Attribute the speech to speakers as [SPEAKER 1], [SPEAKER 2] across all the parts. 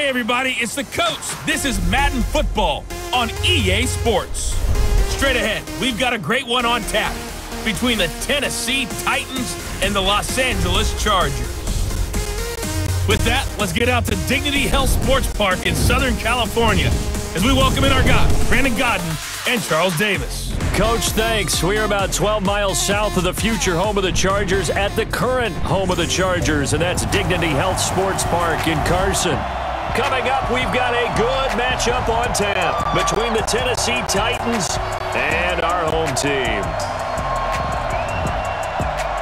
[SPEAKER 1] Hey everybody, it's the coach. This is Madden Football on EA Sports. Straight ahead, we've got a great one on tap between the Tennessee Titans and the Los Angeles Chargers. With that, let's get out to Dignity Health Sports Park in Southern California as we welcome in our guys, Brandon Gordon and Charles Davis.
[SPEAKER 2] Coach, thanks. We are about 12 miles south of the future home of the Chargers at the current home of the Chargers, and that's Dignity Health Sports Park in Carson. Coming up, we've got a good matchup on tap between the Tennessee Titans and our home team.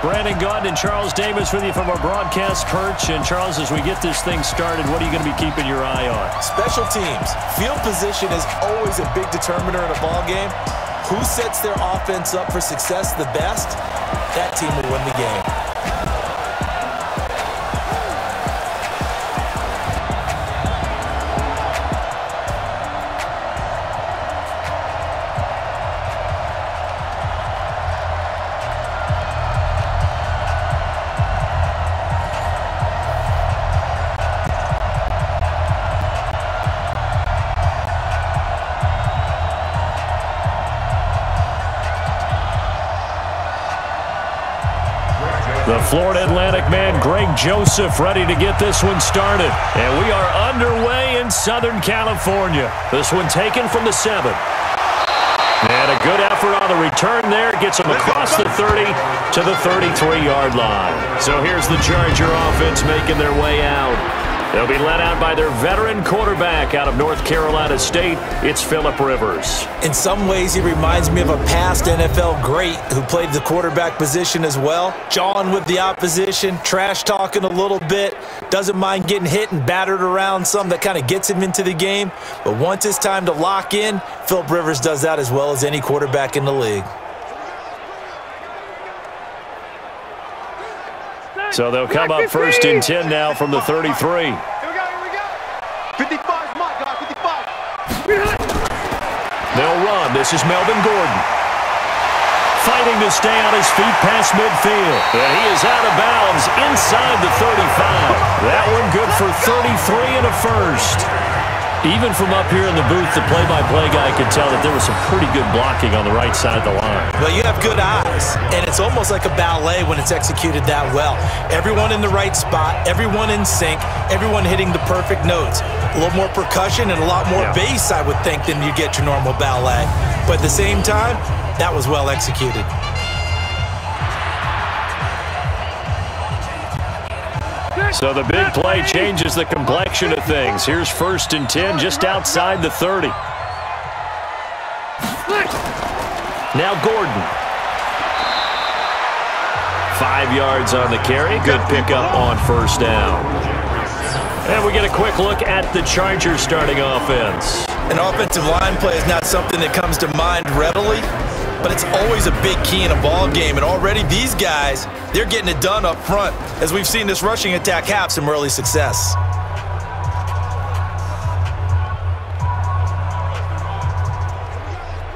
[SPEAKER 2] Brandon Gordon and Charles Davis with you from our broadcast perch. And Charles, as we get this thing started, what are you going to be keeping your eye on?
[SPEAKER 3] Special teams. Field position is always a big determiner in a ball game. Who sets their offense up for success the best, that team will win the game.
[SPEAKER 2] The Florida Atlantic man, Greg Joseph, ready to get this one started. And we are underway in Southern California. This one taken from the 7. And a good effort on the return there. Gets them across the 30 to the 33-yard line. So here's the Charger offense making their way out. They'll be led out by their veteran quarterback out of North Carolina State. It's Phillip Rivers.
[SPEAKER 3] In some ways, he reminds me of a past NFL great who played the quarterback position as well. Jawing with the opposition, trash talking a little bit, doesn't mind getting hit and battered around some. That kind of gets him into the game. But once it's time to lock in, Phillip Rivers does that as well as any quarterback in the league.
[SPEAKER 2] So they'll come up first and 10 now from the 33.
[SPEAKER 4] Here we go. 55, my God, 55.
[SPEAKER 2] They'll run. This is Melvin Gordon. Fighting to stay on his feet past midfield. And he is out of bounds inside the 35. That one good for 33 and a first. Even from up here in the booth, the play-by-play guy could tell that there was some pretty good blocking on the right side of the line.
[SPEAKER 3] Well, you have good eyes, and it's almost like a ballet when it's executed that well. Everyone in the right spot, everyone in sync, everyone hitting the perfect notes. A little more percussion and a lot more bass, I would think, than you get your normal ballet. But at the same time, that was well executed.
[SPEAKER 2] So the big play changes the complexion of things. Here's first and 10 just outside the 30. Now Gordon. 5 yards on the carry. Good pickup on first down. And we get a quick look at the Chargers starting offense.
[SPEAKER 3] An offensive line play is not something that comes to mind readily, but it's always a big key in a ball game. And already these guys, they're getting it done up front, as we've seen this rushing attack have some early success.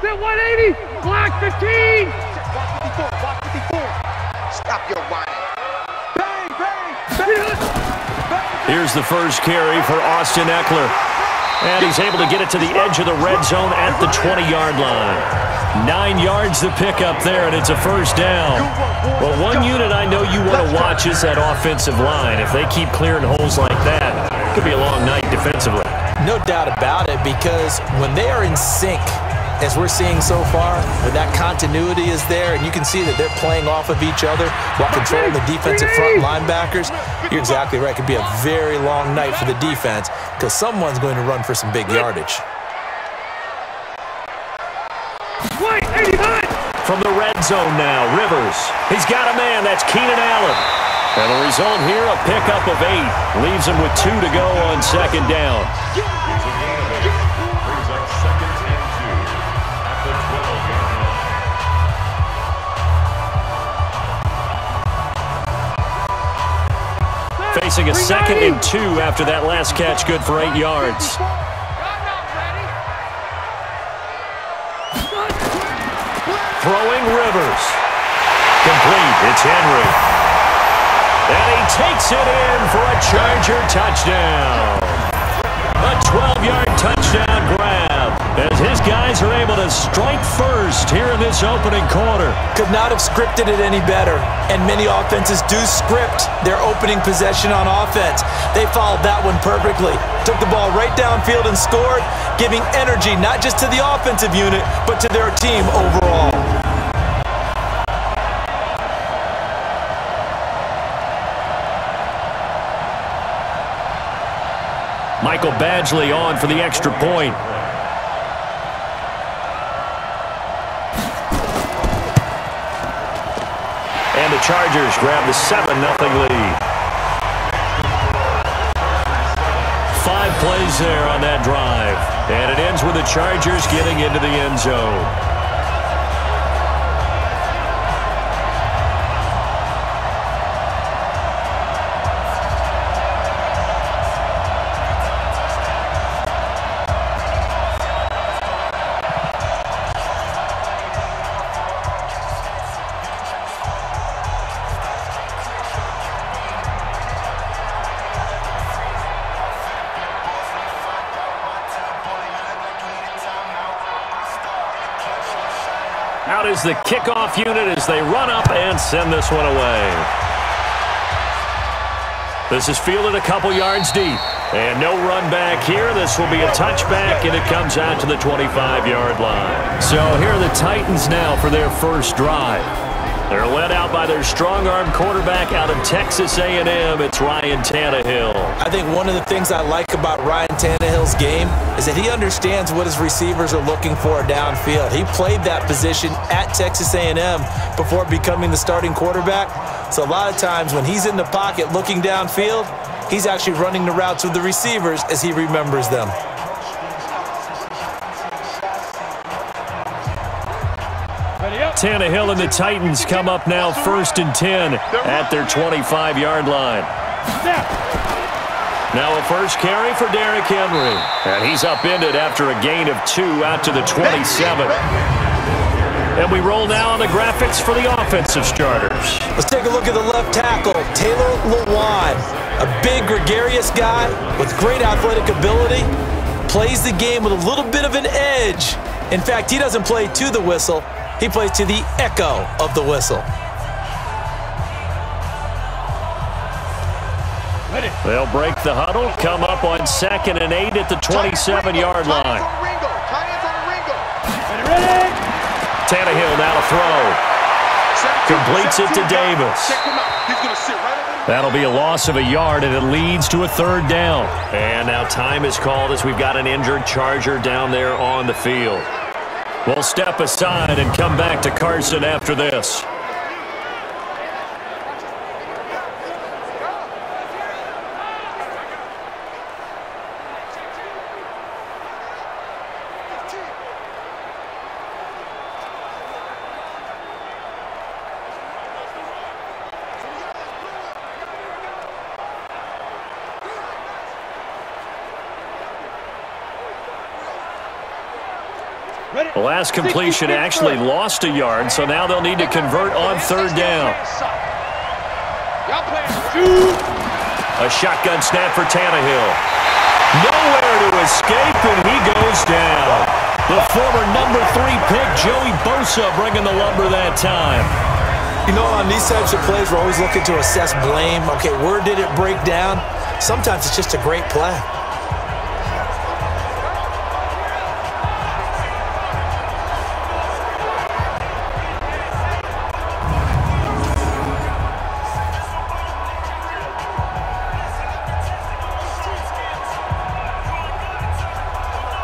[SPEAKER 4] Hit 180, block 15. Block 54. Stop your whining. Bang, bang, bang.
[SPEAKER 2] Here's the first carry for Austin Eckler. And he's able to get it to the edge of the red zone at the 20-yard line. 9 yards to pick up there, and it's a first down. Well, one unit I know you want to watch is that offensive line. If they keep clearing holes like that, it could be a long night defensively.
[SPEAKER 3] No doubt about it, because when they are in sync, as we're seeing so far, where that continuity is there, and you can see that they're playing off of each other while controlling the defensive front linebackers, you're exactly right. It could be a very long night for the defense because someone's going to run for some big yardage.
[SPEAKER 2] From the red zone now, Rivers. He's got a man. That's Keenan Allen. And the result here, a pickup of 8. Leaves him with 2 to go on second down. Facing a 2nd and 2 after that last catch, good for 8 yards. Throwing Rivers. Complete. It's Henry. And he takes it in for a Charger touchdown. A 12-yard touchdown grab as his guys are able to strike first here in this opening quarter.
[SPEAKER 3] Could not have scripted it any better, and many offenses do script their opening possession on offense. They followed that one perfectly. Took the ball right downfield and scored, giving energy not just to the offensive unit, but to their team overall.
[SPEAKER 2] Michael Badgley on for the extra point. And the Chargers grab the 7-0 lead. 5 plays there on that drive. And it ends with the Chargers getting into the end zone. Out is the kickoff unit as they run up and send this one away. This is fielded a couple yards deep. And no run back here. This will be a touchback, and it comes out to the 25-yard line. So here are the Titans now for their first drive. They're led out by their strong-arm quarterback out of Texas A&M. It's Ryan Tannehill. I
[SPEAKER 3] think one of the things I like about Ryan Tannehill's game is that he understands what his receivers are looking for downfield. He played that position at Texas A&M before becoming the starting quarterback. So a lot of times when he's in the pocket looking downfield, he's actually running the routes with the receivers as he remembers them.
[SPEAKER 2] Tannehill and the Titans come up now 1st and 10 at their 25-yard line. Now a first carry for Derrick Henry. And he's upended after a gain of 2 out to the 27. And we roll now on the graphics for the offensive starters.
[SPEAKER 3] Let's take a look at the left tackle, Taylor Lewan. A big, gregarious guy with great athletic ability. Plays the game with a little bit of an edge. In fact, he doesn't play to the whistle. He plays to the echo of the whistle.
[SPEAKER 2] They'll break the huddle, come up on 2nd and 8 at the 27-yard line. Tannehill now to throw. Completes it to Davis. That'll be a loss of a yard, and it leads to a 3rd down. And now time is called as we've got an injured Charger down there on the field. We'll step aside and come back to Carson after this. The last completion actually lost a yard, so now they'll need to convert on 3rd down. A shotgun snap for Tannehill. Nowhere to escape, and he goes down. The former number 3 pick, Joey Bosa, bringing the lumber that time.
[SPEAKER 3] You know, on these types of plays, we're always looking to assess blame. Okay, where did it break down? Sometimes it's just a great play.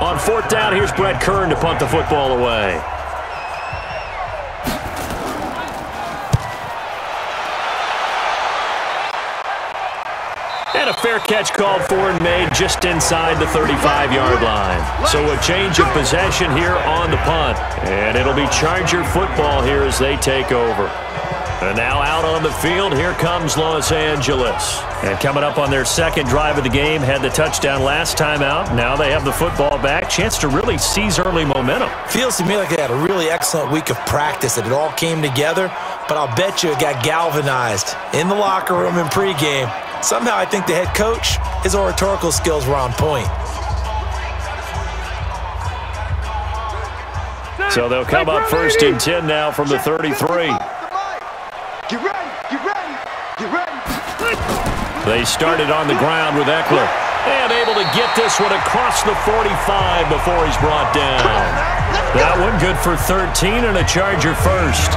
[SPEAKER 2] On 4th down, here's Brett Kern to punt the football away. And a fair catch called for and made just inside the 35-yard line. So a change of possession here on the punt. And it'll be Charger football here as they take over. And now out on the field, here comes Los Angeles. And coming up on their 2nd drive of the game, had the touchdown last time out. Now they have the football back. Chance to really seize early momentum.
[SPEAKER 3] Feels to me like they had a really excellent week of practice, and it all came together. But I'll bet you it got galvanized in the locker room in pregame. Somehow I think the head coach, his oratorical skills were on point.
[SPEAKER 2] So they'll come up first and 10 now from the 33.
[SPEAKER 4] Get ready, get ready, get ready.
[SPEAKER 2] They started on the ground with Eckler. And able to get this one across the 45 before he's brought down. That one good for 13 and a Charger first.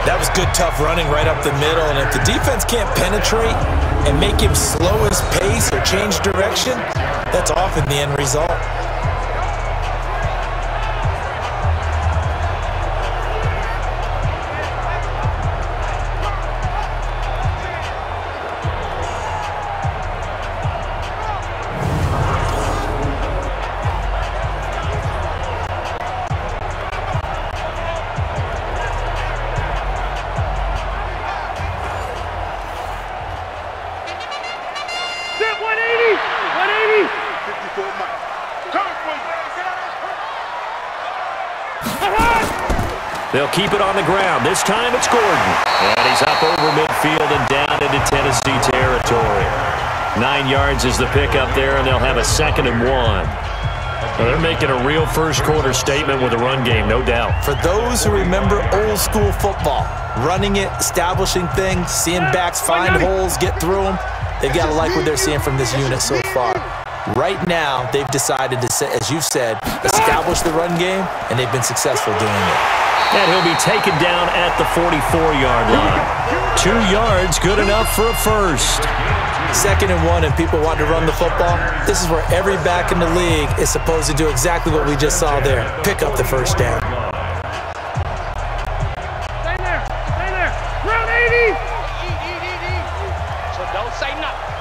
[SPEAKER 3] That was good, tough running right up the middle. And if the defense can't penetrate and make him slow his pace or change direction, that's often the end result.
[SPEAKER 2] They'll keep it on the ground. This time it's Gordon. And he's up over midfield and down into Tennessee territory. 9 yards is the pickup there, and they'll have a 2nd and 1. Well, they're making a real first-quarter statement with a run game, no doubt.
[SPEAKER 3] For those who remember old-school football, running it, establishing things, seeing backs find holes, get through them, they've got to like what they're seeing from this unit so far. Right now, they've decided to, as you said, establish the run game, and they've been successful doing it.
[SPEAKER 2] And he'll be taken down at the 44-yard line. 2 yards, good enough for a first.
[SPEAKER 3] 2nd and 1, and people want to run the football. This is where every back in the league is supposed to do exactly what we just saw there. Pick up the first down.
[SPEAKER 4] Stay there, round 80. So don't say nothing.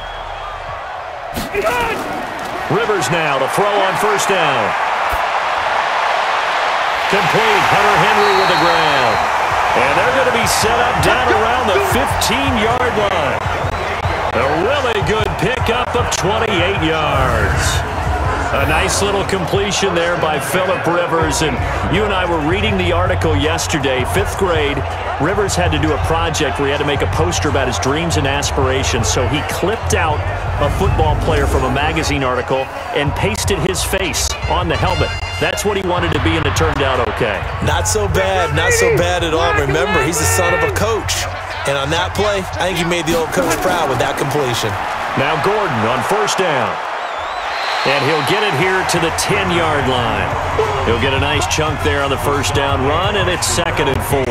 [SPEAKER 2] Rivers now to throw on first down. Complete. Hunter Henry with the grab. And they're going to be set up down around the 15-yard line. A really good pickup of 28 yards. A nice little completion there by Phillip Rivers. And you and I were reading the article yesterday, 5th grade. Rivers had to do a project where he had to make a poster about his dreams and aspirations. So he clipped out a football player from a magazine article and pasted his face on the helmet. That's what he wanted to be, and it turned out okay.
[SPEAKER 3] Not so bad at all. Remember, he's the son of a coach. And on that play, I think he made the old coach proud with that completion.
[SPEAKER 2] Now Gordon on first down. And he'll get it here to the 10-yard line. He'll get a nice chunk there on the first down run, and it's 2nd and 4.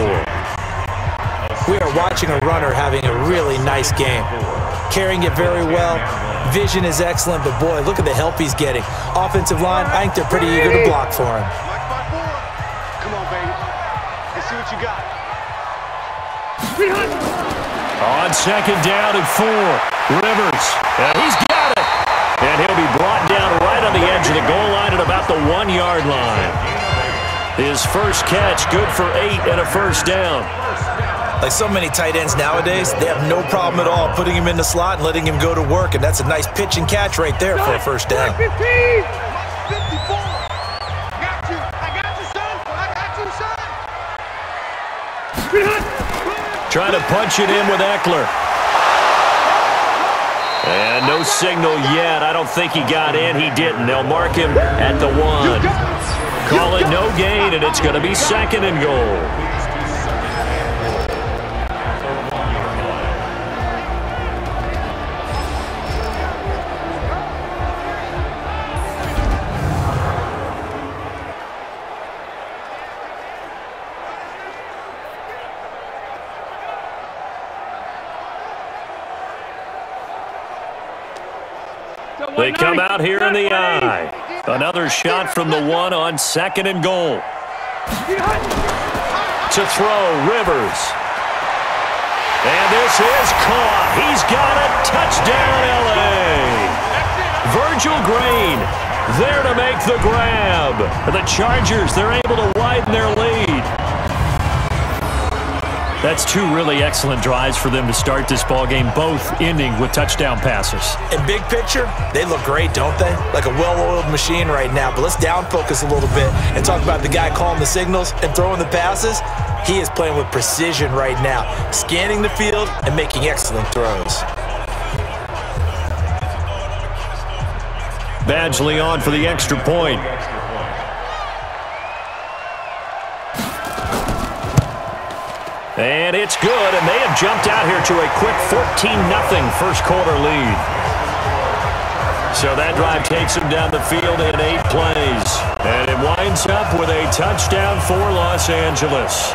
[SPEAKER 3] We are watching a runner having a really nice game. Carrying it very well. Vision is excellent, but boy, look at the help he's getting. Offensive line, I think they're pretty eager to block for him.
[SPEAKER 4] Come on, baby. Let's see what you got.
[SPEAKER 2] On 2nd down and 4. Rivers, and he's got it. And he'll be brought down right on the edge of the goal line at about the 1-yard line. His first catch, good for 8 and a first down.
[SPEAKER 3] Like so many tight ends nowadays, they have no problem at all putting him in the slot and letting him go to work, and that's a nice pitch and catch right there for a first down.
[SPEAKER 4] 15! 54! I got you, son!
[SPEAKER 2] Trying to punch it in with Eckler. And no signal yet. I don't think he got in. He didn't. They'll mark him at the 1. Call it no gain, and it's going to be 2nd and goal. They come out here in the eye. Another shot from the 1 on 2nd and goal. To throw, Rivers. And this is caught. He's got it. Touchdown, L.A. Virgil Green there to make the grab. The Chargers, they're able to widen their lead. That's 2 really excellent drives for them to start this ballgame, both ending with touchdown passes.
[SPEAKER 3] In big picture, they look great, don't they? Like a well-oiled machine right now. But let's down focus a little bit and talk about the guy calling the signals and throwing the passes. He is playing with precision right now, scanning the field and making excellent throws.
[SPEAKER 2] Badgley on for the extra point. And it's good, and they have jumped out here to a quick 14-0 first quarter lead. So that drive takes them down the field in 8 plays. And it winds up with a touchdown for Los Angeles.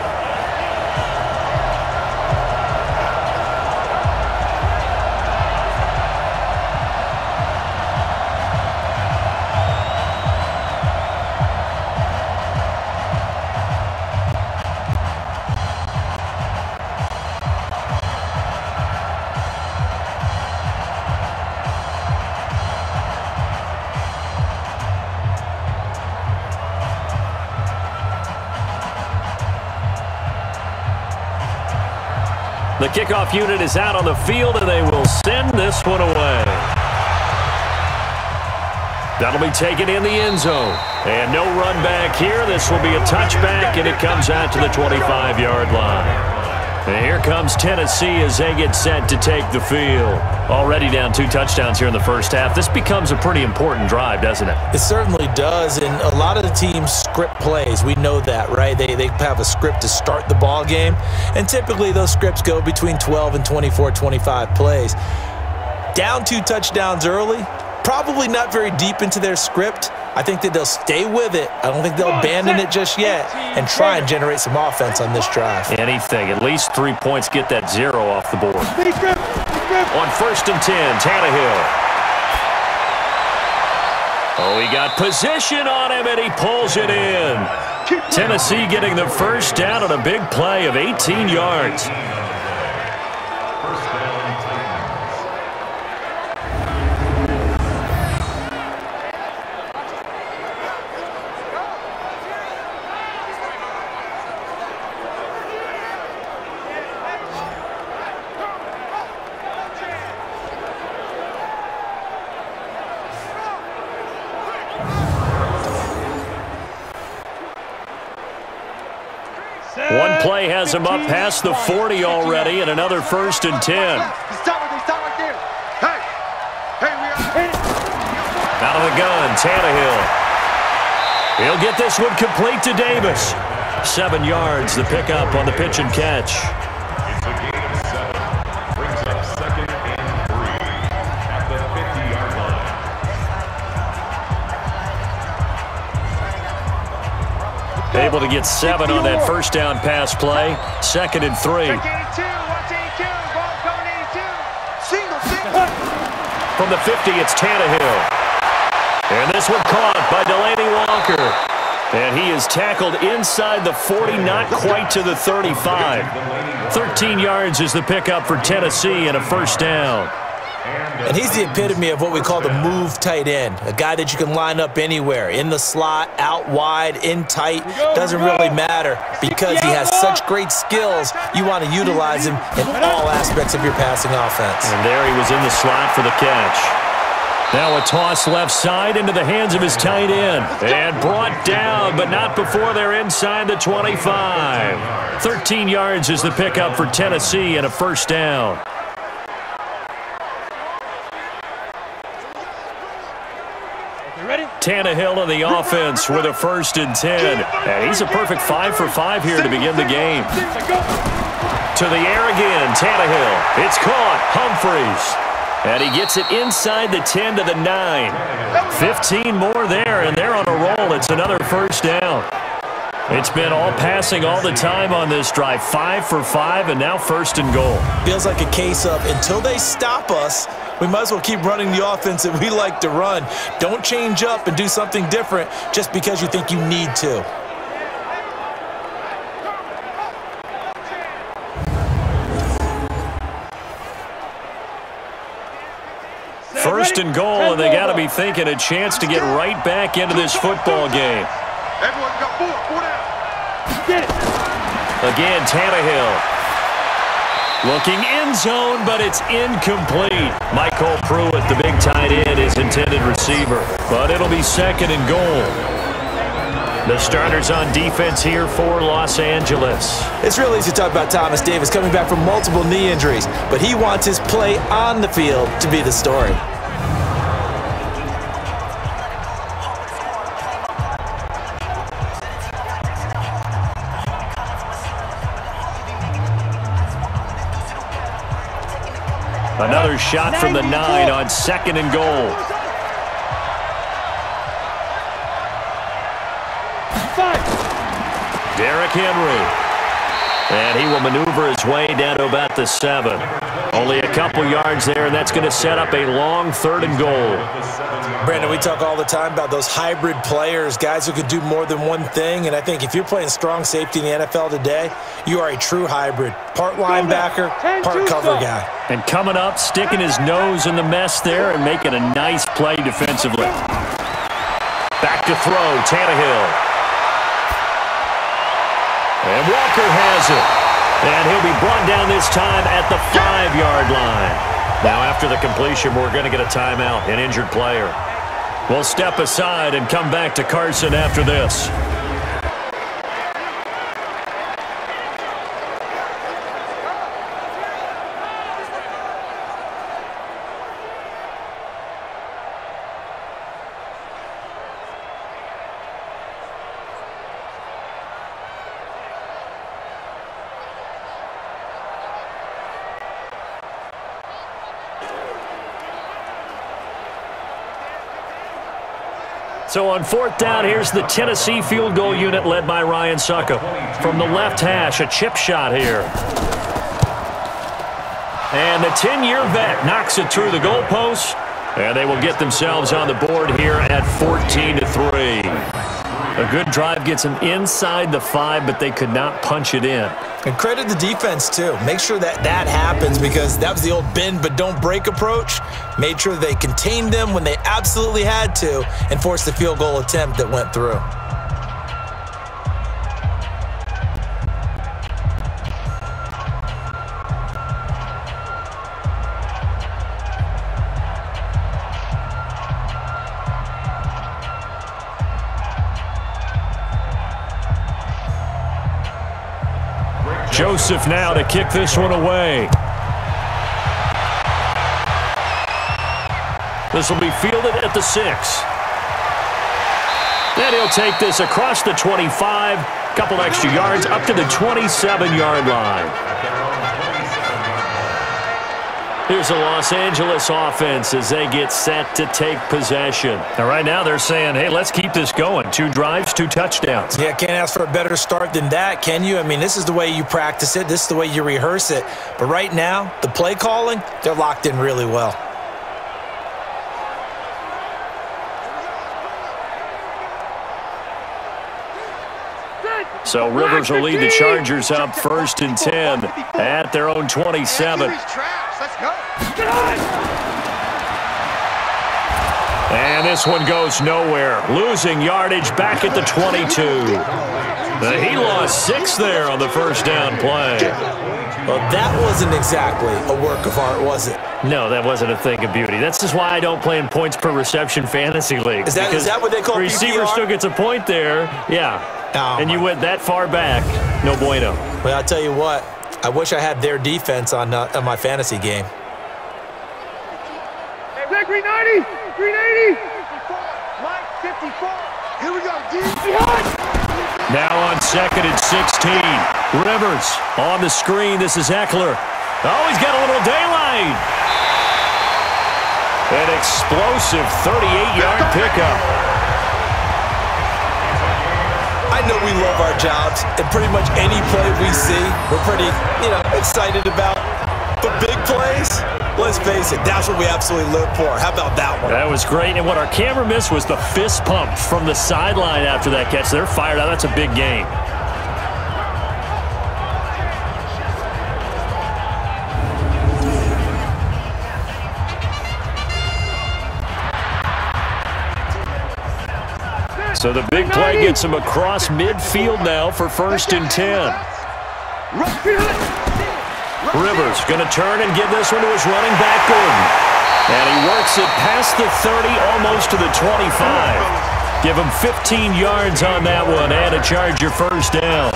[SPEAKER 2] The kickoff unit is out on the field, and they will send this one away. That'll be taken in the end zone. And no run back here. This will be a touchback, and it comes out to the 25-yard line. And here comes Tennessee as they get set to take the field. Already down 2 touchdowns here in the first half. This becomes a pretty important drive, doesn't it?
[SPEAKER 3] It certainly does, and a lot of the teams script plays. We know that, right? They have a script to start the ball game, and typically those scripts go between 12 and 24, 25 plays. Down 2 touchdowns early, probably not very deep into their script. I think that they'll stay with it. I don't think they'll abandon it just yet and try and generate some offense on this drive.
[SPEAKER 2] Anything. At least 3 points. Get that 0 off the board. On 1st and 10, Tannehill. Oh, he got position on him, and he pulls it in. Tennessee getting the first down on a big play of 18 yards. One play has him up past the 40 already, and another 1st and 10.
[SPEAKER 4] Stop right there. Hey, we are.
[SPEAKER 2] Out of the gun, Tannehill. He'll get this one complete to Davis. 7 yards, the pickup on the pitch and catch.
[SPEAKER 5] It's a gain of 7. Brings up 2nd and 3 at the 50-yard line.
[SPEAKER 2] Able to get 7 on that first down pass play. 2nd and 3. From the 50, it's Tannehill. And this one caught by Delaney Walker. And he is tackled inside the 40, not quite to the 35. 13 yards is the pickup for Tennessee and a first down.
[SPEAKER 3] And he's the epitome of what we call the move tight end, a guy that you can line up anywhere, in the slot, out wide, in tight, doesn't really matter because he has such great skills. You want to utilize him in all aspects of your passing offense.
[SPEAKER 2] And there he was in the slot for the catch. Now a toss left side into the hands of his tight end. And brought down, but not before they're inside the 25. 13 yards is the pickup for Tennessee and a first down. Tannehill in the offense with a 1st and 10. And he's a perfect 5 for 5 here to begin the game. To the air again, Tannehill. It's caught, Humphries. And he gets it inside the 10 to the 9. 15 more there, and they're on a roll. It's another first down. It's been all passing all the time on this drive. 5 for 5, and now 1st and goal.
[SPEAKER 3] Feels like a case of until they stop us, we might as well keep running the offense that we like to run. Don't change up and do something different just because you think you need to.
[SPEAKER 2] First and goal, and they got to be thinking a chance to get right back into this football game.
[SPEAKER 4] Everyone got 4 down. Get it.
[SPEAKER 2] Again, Tannehill. Looking end zone, but it's incomplete. Michael Pruitt, the big tight end, is intended receiver. But it'll be 2nd and goal. The starters on defense here for Los Angeles.
[SPEAKER 3] It's real easy to talk about Thomas Davis coming back from multiple knee injuries, but he wants his play on the field to be the story.
[SPEAKER 2] Another shot from the 9 on 2nd and goal. Derrick Henry. And he will maneuver his way down to about the 7. Only a couple yards there, and that's going to set up a long 3rd and goal.
[SPEAKER 3] Brandon, we talk all the time about those hybrid players, guys who could do more than one thing, and I think if you're playing strong safety in the NFL today, you are a true hybrid. Part linebacker, part cover guy.
[SPEAKER 2] And coming up, sticking his nose in the mess there and making a nice play defensively. Back to throw, Tannehill. And Walker has it. And he'll be brought down this time at the 5-yard line. Now, after the completion, we're going to get a timeout, an injured player. We'll step aside and come back to Carson after this. So on 4th down, here's the Tennessee field goal unit led by Ryan Suckup. From the left hash, a chip shot here. And the 10-year vet knocks it through the goalpost, and they will get themselves on the board here at 14-3. A good drive gets them inside the 5, but they could not punch it in.
[SPEAKER 3] And credit the defense, too. Make sure that happens, because that was the old bend but don't break approach. Made sure they contained them when they absolutely had to and forced the field goal attempt that went through.
[SPEAKER 2] Joseph now to kick this one away. This will be fielded at the 6. Then he'll take this across the 25, couple extra yards up to the 27-yard line. Here's the Los Angeles offense as they get set to take possession. And right now they're saying, hey, let's keep this going. 2 drives, 2 touchdowns.
[SPEAKER 3] Yeah, can't ask for a better start than that, can you? I mean, this is the way you practice it. This is the way you rehearse it. But right now, the play calling, they're locked in really well.
[SPEAKER 2] So Rivers will lead the Chargers up 1st and 10 at their own 27. And this one goes nowhere. Losing yardage back at the 22. He lost 6 there on the 1st down play.
[SPEAKER 3] Well, that wasn't exactly a work of art, was it?
[SPEAKER 2] No, that wasn't a thing of beauty. That's just why I don't play in points per reception fantasy league.
[SPEAKER 3] Is that what they call PPR?
[SPEAKER 2] Receiver still gets a point there. Yeah.
[SPEAKER 3] Oh,
[SPEAKER 2] and you went that far back. No bueno.
[SPEAKER 3] Well, I'll tell you what. I wish I had their defense on my fantasy game.
[SPEAKER 4] Hey, Rick, 390! 380! 54! Here we go, deep.
[SPEAKER 2] Now on 2nd and 16. Rivers on the screen. This is Eckler. Oh, he's got a little daylight. An explosive 38-yard pickup.
[SPEAKER 3] I know we love our jobs, and pretty much any play we see, we're pretty, excited about. But big plays, let's face it, that's what we absolutely live for. How about that one?
[SPEAKER 2] That was great, and what our camera missed was the fist pump from the sideline after that catch. They're fired out. That's a big game. So the big play gets him across midfield now for 1st and 10. Rivers going to turn and give this one to his running back, Gordon. And he works it past the 30, almost to the 25. Give him 15 yards on that one and a Charger 1st down.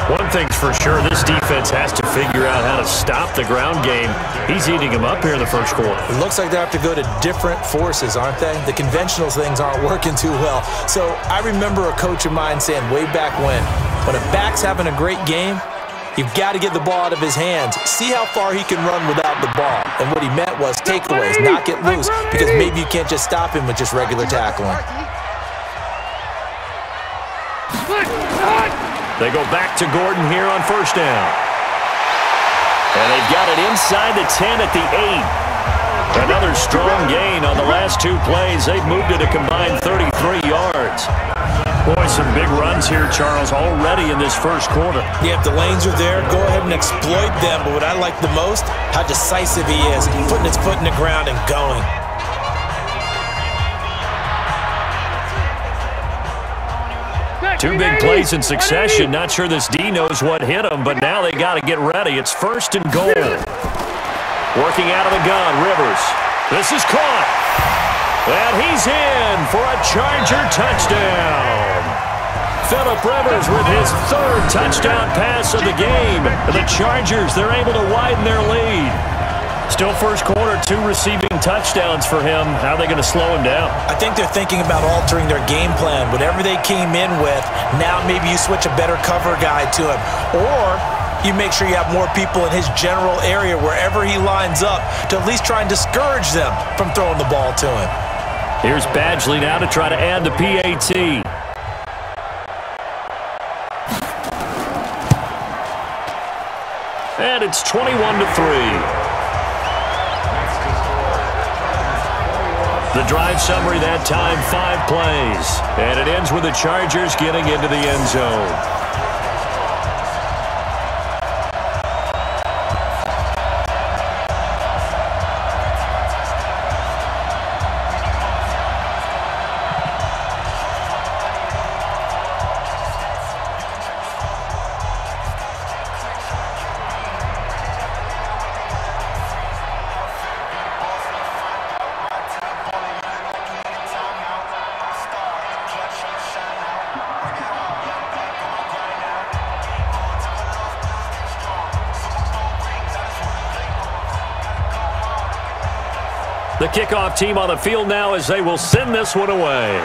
[SPEAKER 2] One thing's for sure, this defense has to figure out how to stop the ground game. He's eating them up here in the 1st quarter.
[SPEAKER 3] It looks like they have to go to different forces, aren't they? The conventional things aren't working too well. So I remember a coach of mine saying way back when a back's having a great game, You've got to get the ball out of his hands. See how far he can run without the ball. And what he meant was takeaways, not get loose, because maybe you can't just stop him with just regular tackling.
[SPEAKER 2] They go back to Gordon here on first down. And they've got it inside the 10 at the 8. Another strong gain on the last two plays. They've moved it a combined 33 yards. Boy, some big runs here, Charles, already in this first quarter.
[SPEAKER 3] Yeah, if the lanes are there, go ahead and exploit them. But what I like the most, how decisive he is, putting his foot in the ground and going.
[SPEAKER 2] Two big plays in succession. Not sure this D knows what hit him, but now they got to get ready. It's first and goal. Working out of the gun, Rivers. This is caught. And he's in for a Charger touchdown. Phillip Rivers with his third touchdown pass of the game. The Chargers, they're able to widen their lead. Still first quarter, 2 receiving touchdowns for him. How are they going to slow him down?
[SPEAKER 3] I think they're thinking about altering their game plan. Whatever they came in with, now maybe you switch a better cover guy to him. Or you make sure you have more people in his general area wherever he lines up to at least try and discourage them from throwing the ball to him.
[SPEAKER 2] Here's Badgley now to try to add the PAT. And it's 21-3. The drive summary that time, 5 plays. And it ends with the Chargers getting into the end zone. The kickoff team on the field now as they will send this one away.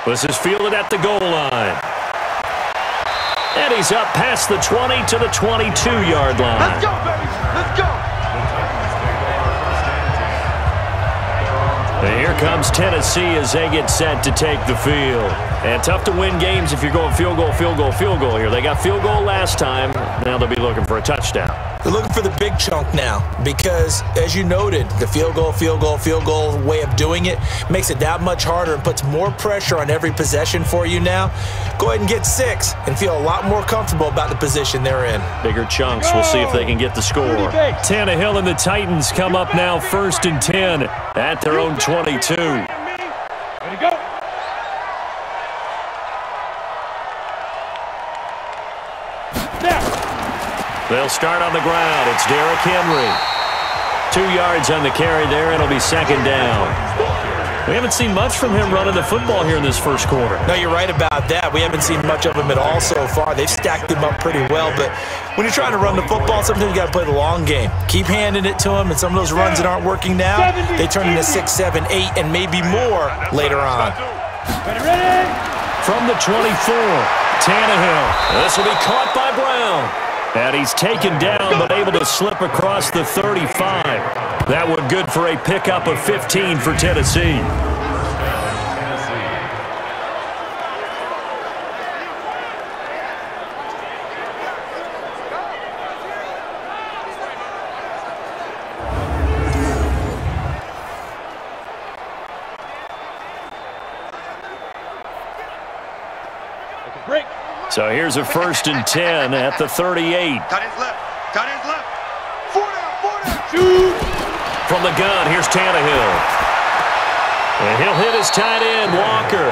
[SPEAKER 2] This is fielded at the goal line. And he's up past the 20 to the 22-yard line.
[SPEAKER 4] Let's go, baby. Let's go.
[SPEAKER 2] And here comes Tennessee as they get set to take the field. And tough to win games if you're going field goal, field goal, field goal here. They got field goal last time. Now they'll be looking for a touchdown.
[SPEAKER 3] They're looking for the big chunk now because, as you noted, the field goal way of doing it makes it that much harder and puts more pressure on every possession for you now. Go ahead and get 6 and feel a lot more comfortable about the position they're in.
[SPEAKER 2] Bigger chunks. We'll see if they can get the score. Tannehill and the Titans come up now first and 10 at their own 22.
[SPEAKER 4] Ready to go.
[SPEAKER 2] They'll start on the ground. It's Derrick Henry. 2 yards on the carry there, and it'll be second down. We haven't seen much from him running the football here in this first quarter.
[SPEAKER 3] No, you're right about that. We haven't seen much of him at all so far. They've stacked him up pretty well, but when you're trying to run the football, sometimes you got to play the long game. Keep handing it to him, and some of those runs that aren't working now, they turn into 6, 7, 8, and maybe more later on.
[SPEAKER 4] Ready.
[SPEAKER 2] From the 24, Tannehill. This will be caught by Brown. And he's taken down, but able to slip across the 35. That one good for a pickup of 15 for Tennessee.
[SPEAKER 4] Break.
[SPEAKER 2] So here's a first and 10 at the 38.
[SPEAKER 4] Cut his left. Cut his left. 4 down. Shoot.
[SPEAKER 2] From the gun, here's Tannehill. And he'll hit his tight end, Walker.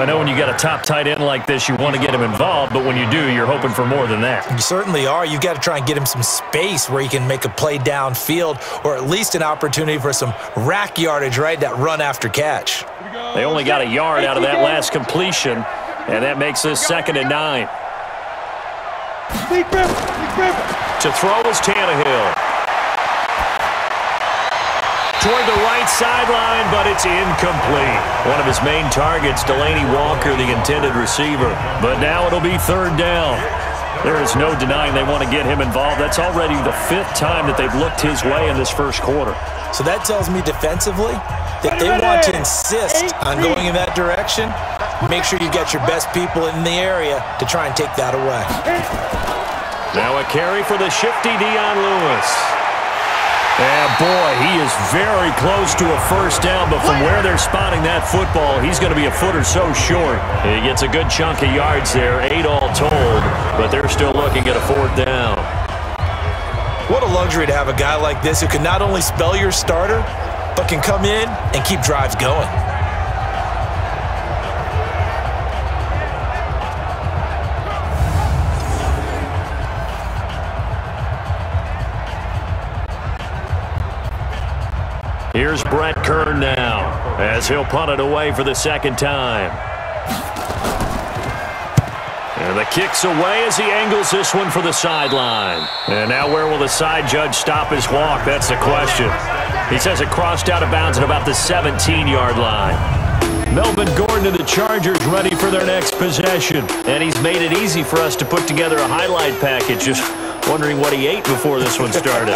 [SPEAKER 2] I know when you got a top tight end like this, you want to get him involved, but when you do, you're hoping for more than that.
[SPEAKER 3] You certainly are. You've got to try and get him some space where he can make a play downfield or at least an opportunity for some rack yardage, right? That run after catch.
[SPEAKER 2] They only got a yard out of that last completion, and that makes this second and 9. To throw is Tannehill. toward the right sideline, but it's incomplete. One of his main targets, Delaney Walker, the intended receiver. But now it'll be third down. There is no denying they want to get him involved. That's already the 5th time that they've looked his way in this first quarter.
[SPEAKER 3] So that tells me defensively that they want to insist on going in that direction. Make sure you get your best people in the area to try and take that away.
[SPEAKER 2] Now a carry for the shifty Dion Lewis. And boy, he is very close to a first down, but from where they're spotting that football, he's going to be a foot or so short. He gets a good chunk of yards there, 8 all told, but they're still looking at a 4th down.
[SPEAKER 3] What a luxury to have a guy like this who can not only spell your starter, but can come in and keep drives going.
[SPEAKER 2] Here's Brett Kern now, as he'll punt it away for the 2nd time. And the kick's away as he angles this one for the sideline. And now where will the side judge stop his walk? That's the question. He says it crossed out of bounds at about the 17-yard line. Melvin Gordon and the Chargers ready for their next possession. And he's made it easy for us to put together a highlight package. Just wondering what he ate before this one started.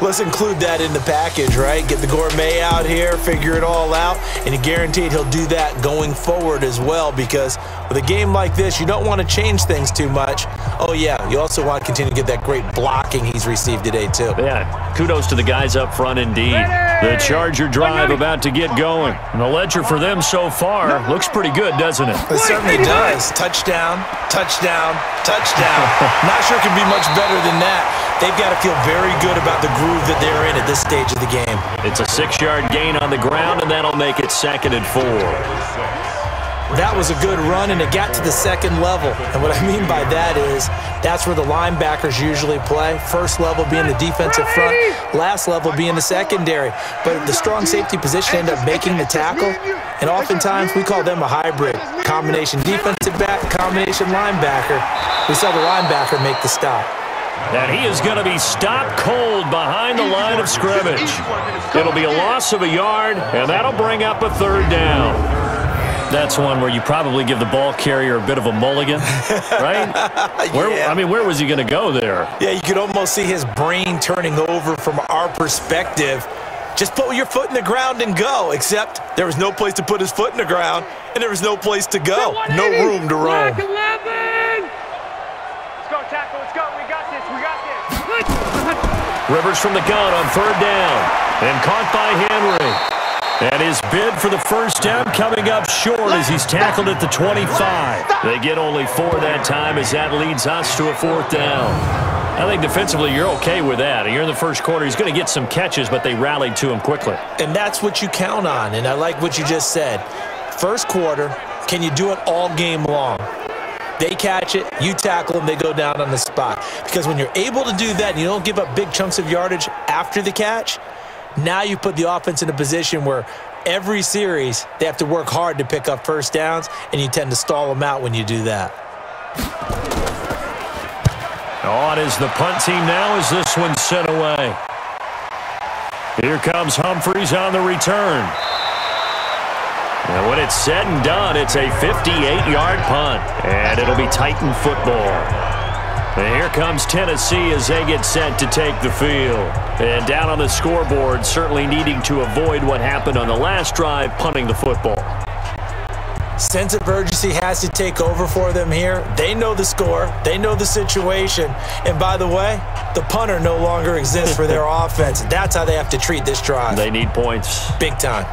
[SPEAKER 3] Let's include that in the package, right? Get the gourmet out here, figure it all out, and you're guaranteed he'll do that going forward as well, because with a game like this, you don't want to change things too much. Oh, yeah, you also want to continue to get that great blocking he's received today, too.
[SPEAKER 2] Yeah, kudos to the guys up front indeed. The Charger drive about to get going. And the ledger for them so far looks pretty good, doesn't it?
[SPEAKER 3] It certainly does. Touchdown, touchdown, touchdown. Not sure it can be much better than that. They've got to feel very good about the groove that they're in at this stage of the game.
[SPEAKER 2] It's a 6-yard gain on the ground, and that'll make it 2nd and 4.
[SPEAKER 3] That was a good run, and it got to the 2nd level. And what I mean by that is that's where the linebackers usually play. First level being the defensive front, last level being the secondary. But the strong safety position ended up making the tackle, and oftentimes we call them a hybrid. Combination defensive back, combination linebacker. We saw the linebacker make the stop.
[SPEAKER 2] And he is going to be stopped cold behind the line of scrimmage. It'll be a loss of a yard, and that'll bring up a 3rd down. That's one where you probably give the ball carrier a bit of a mulligan, right?
[SPEAKER 3] Yeah.
[SPEAKER 2] Where was he going to go there?
[SPEAKER 3] Yeah, you could almost see his brain turning over from our perspective. Just put your foot in the ground and go, except there was no place to put his foot in the ground, and there was no place to go. No room to roam.
[SPEAKER 4] Let's go, tackle. Let's go. We got this. We got this.
[SPEAKER 2] Rivers from the gun on 3rd down, and caught by Henry. And his bid for the first down coming up short as he's tackled at the 25. They get only 4 that time as that leads us to a 4th down. I think defensively you're okay with that. You're in the first quarter. He's going to get some catches, but they rallied to him quickly.
[SPEAKER 3] And that's what you count on, and I like what you just said. First quarter, can you do it all game long? They catch it, you tackle them, they go down on the spot. Because when you're able to do that and you don't give up big chunks of yardage after the catch, now you put the offense in a position where every series they have to work hard to pick up first downs, and you tend to stall them out when you do that.
[SPEAKER 2] On is the punt team now as this one's sent away. Here comes Humphries on the return. And when it's said and done, it's a 58-yard punt, and it'll be Titan football. And here comes Tennessee as they get set to take the field. And down on the scoreboard, certainly needing to avoid what happened on the last drive, punting the football.
[SPEAKER 3] Sense of urgency has to take over for them here. They know the score. They know the situation. And by the way, the punter no longer exists for their offense. That's how they have to treat this drive.
[SPEAKER 2] They need points.
[SPEAKER 3] Big time.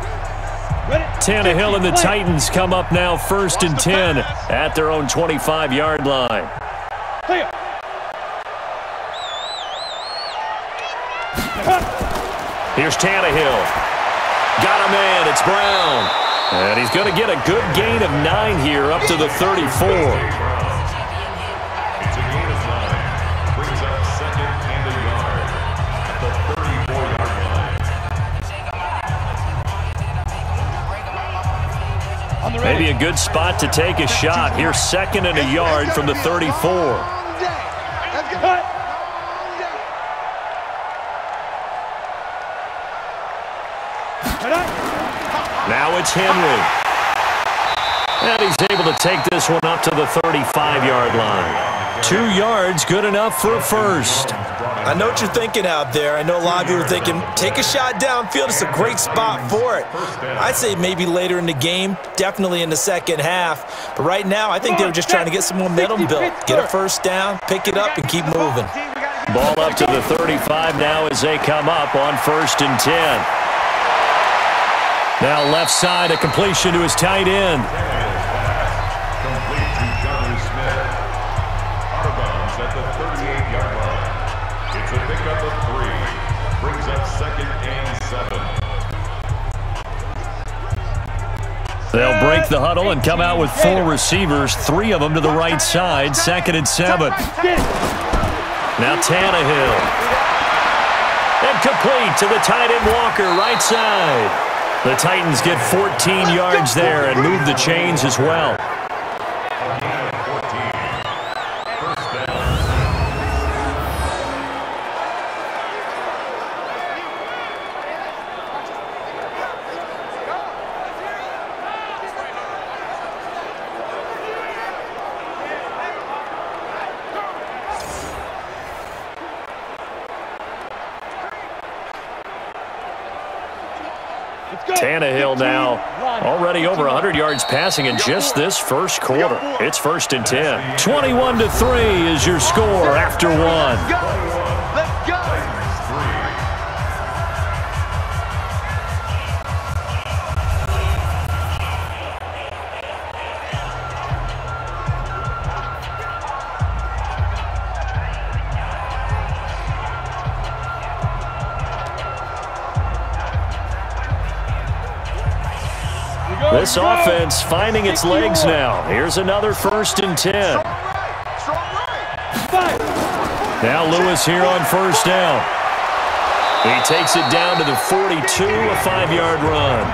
[SPEAKER 2] Tannehill and the Titans come up now 1st and 10 at their own 25-yard line. Here's Tannehill. Got a man. It's Brown. And he's going to get a good gain of 9 here up to the 34.
[SPEAKER 5] It's a gain of 9. Brings up 2nd and a yard at the 34-yard line.
[SPEAKER 2] Maybe a good spot to take a shot. Here's 2nd and a yard from the 34. Now it's Henry. And he's able to take this one up to the 35-yard line. 2 yards, good enough for a first.
[SPEAKER 3] I know what you're thinking out there. I know a lot of you are thinking, take a shot downfield. It's a great spot for it. I'd say maybe later in the game, definitely in the second half. But right now, I think they were just trying to get some momentum built. Get a first down, pick it up, and keep moving.
[SPEAKER 2] Ball up to the 35 now as they come up on 1st and 10. Now left side, a completion to his tight end.
[SPEAKER 5] At the 38-yard line. It's a pickup of 3. Brings up 2nd and 7.
[SPEAKER 2] They'll break the huddle and come out with 4 receivers, 3 of them to the right side, 2nd and 7. Now Tannehill. And complete to the tight end Walker, right side. The Titans get 14 yards there and move the chains as well. Tannehill now already over 100 yards passing in just this first quarter. It's 1st and 10. 21-3 is your score after 1.
[SPEAKER 4] Let's go.
[SPEAKER 2] This offense finding its legs now. Here's another 1st and 10. Now Lewis here on 1st down. He takes it down to the 42, a 5-yard run.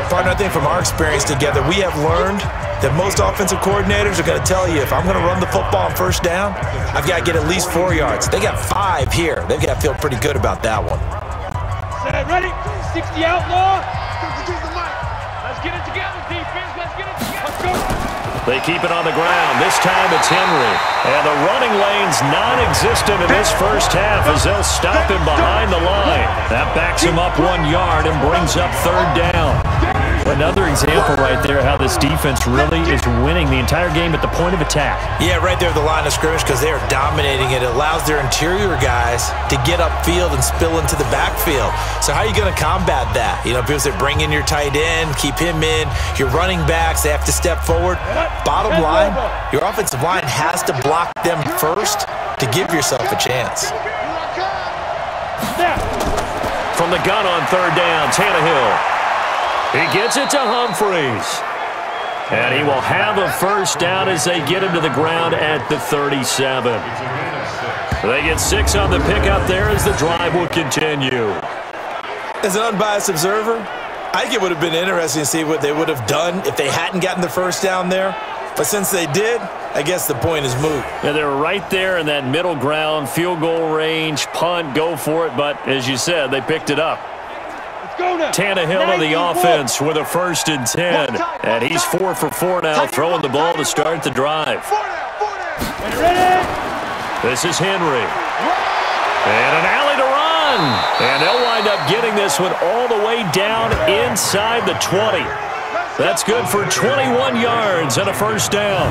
[SPEAKER 3] Partner, I think from our experience together, we have learned that most offensive coordinators are going to tell you, if I'm going to run the football on 1st down, I've got to get at least 4 yards. They got 5 here. They've got to feel pretty good about that one.
[SPEAKER 4] Set, ready? 60 outlaw. Let's get it together, defense. Let's get it together. Let's go.
[SPEAKER 2] They keep it on the ground. This time it's Henry. And the running lane's non-existent in this first half as they'll stop him behind the line. That backs him up 1 yard and brings up 3rd down.
[SPEAKER 6] Another example right there how this defense really is winning the entire game at the point of attack.
[SPEAKER 3] Yeah, right there at the line of scrimmage because they are dominating it. It allows their interior guys to get upfield and spill into the backfield. So how are you going to combat that? You know, people say bring in your tight end, keep him in. Your running backs, they have to step forward. Bottom line, your offensive line has to block them first to give yourself a chance.
[SPEAKER 2] From the gun on 3rd down, Tannehill. He gets it to Humphries. And he will have a 1st down as they get him to the ground at the 37. They get 6 on the pickup there as the drive will continue.
[SPEAKER 3] As an unbiased observer, I think it would have been interesting to see what they would have done if they hadn't gotten the 1st down there. But since they did, I guess the point is moot.
[SPEAKER 2] Yeah, they're right there in that middle ground, field goal range, punt, go for it. But as you said, they picked it up. Tannehill on the offense with a 1st and 10. And he's 4 for 4 now, throwing the ball to start the drive. This is Henry. And an alley to run. And they'll wind up getting this one all the way down inside the 20. That's good for 21 yards and a 1st down.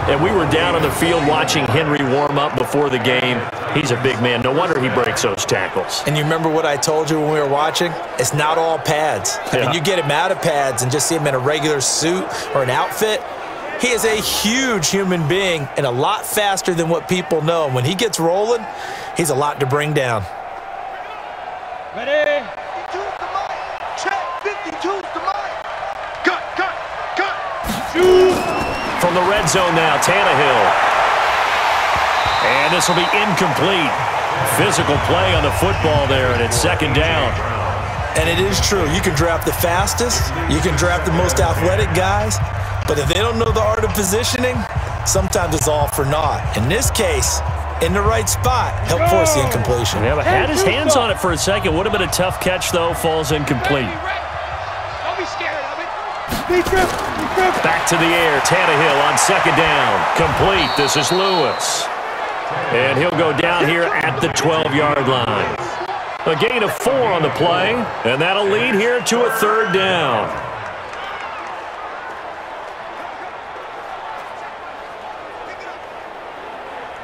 [SPEAKER 2] And we were down on the field watching Henry warm up before the game. He's a big man. No wonder he breaks those tackles.
[SPEAKER 3] And you remember what I told you when we were watching? It's not all pads. I mean, you get him out of pads and just see him in a regular suit or an outfit. He is a huge human being and a lot faster than what people know. When he gets rolling, he's a lot to bring down.
[SPEAKER 4] Ready? 52's the mic. Check. 52's the mic. Cut. Shoot.
[SPEAKER 2] From the red zone now, Tannehill. And this will be incomplete. Physical play on the football there, and it's 2nd down.
[SPEAKER 3] And it is true. You can draft the fastest. You can draft the most athletic guys. But if they don't know the art of positioning, sometimes it's all for naught. In this case, in the right spot. Helped force the incompletion.
[SPEAKER 2] Yeah, but had his hands on it for a second. Would have been a tough catch, though. Falls incomplete.
[SPEAKER 4] Don't be scared of it.
[SPEAKER 2] Back to the air. Tannehill on second down. Complete. This is Lewis. And he'll go down here at the 12-yard line. A gain of 4 on the play, and that'll lead here to a third down.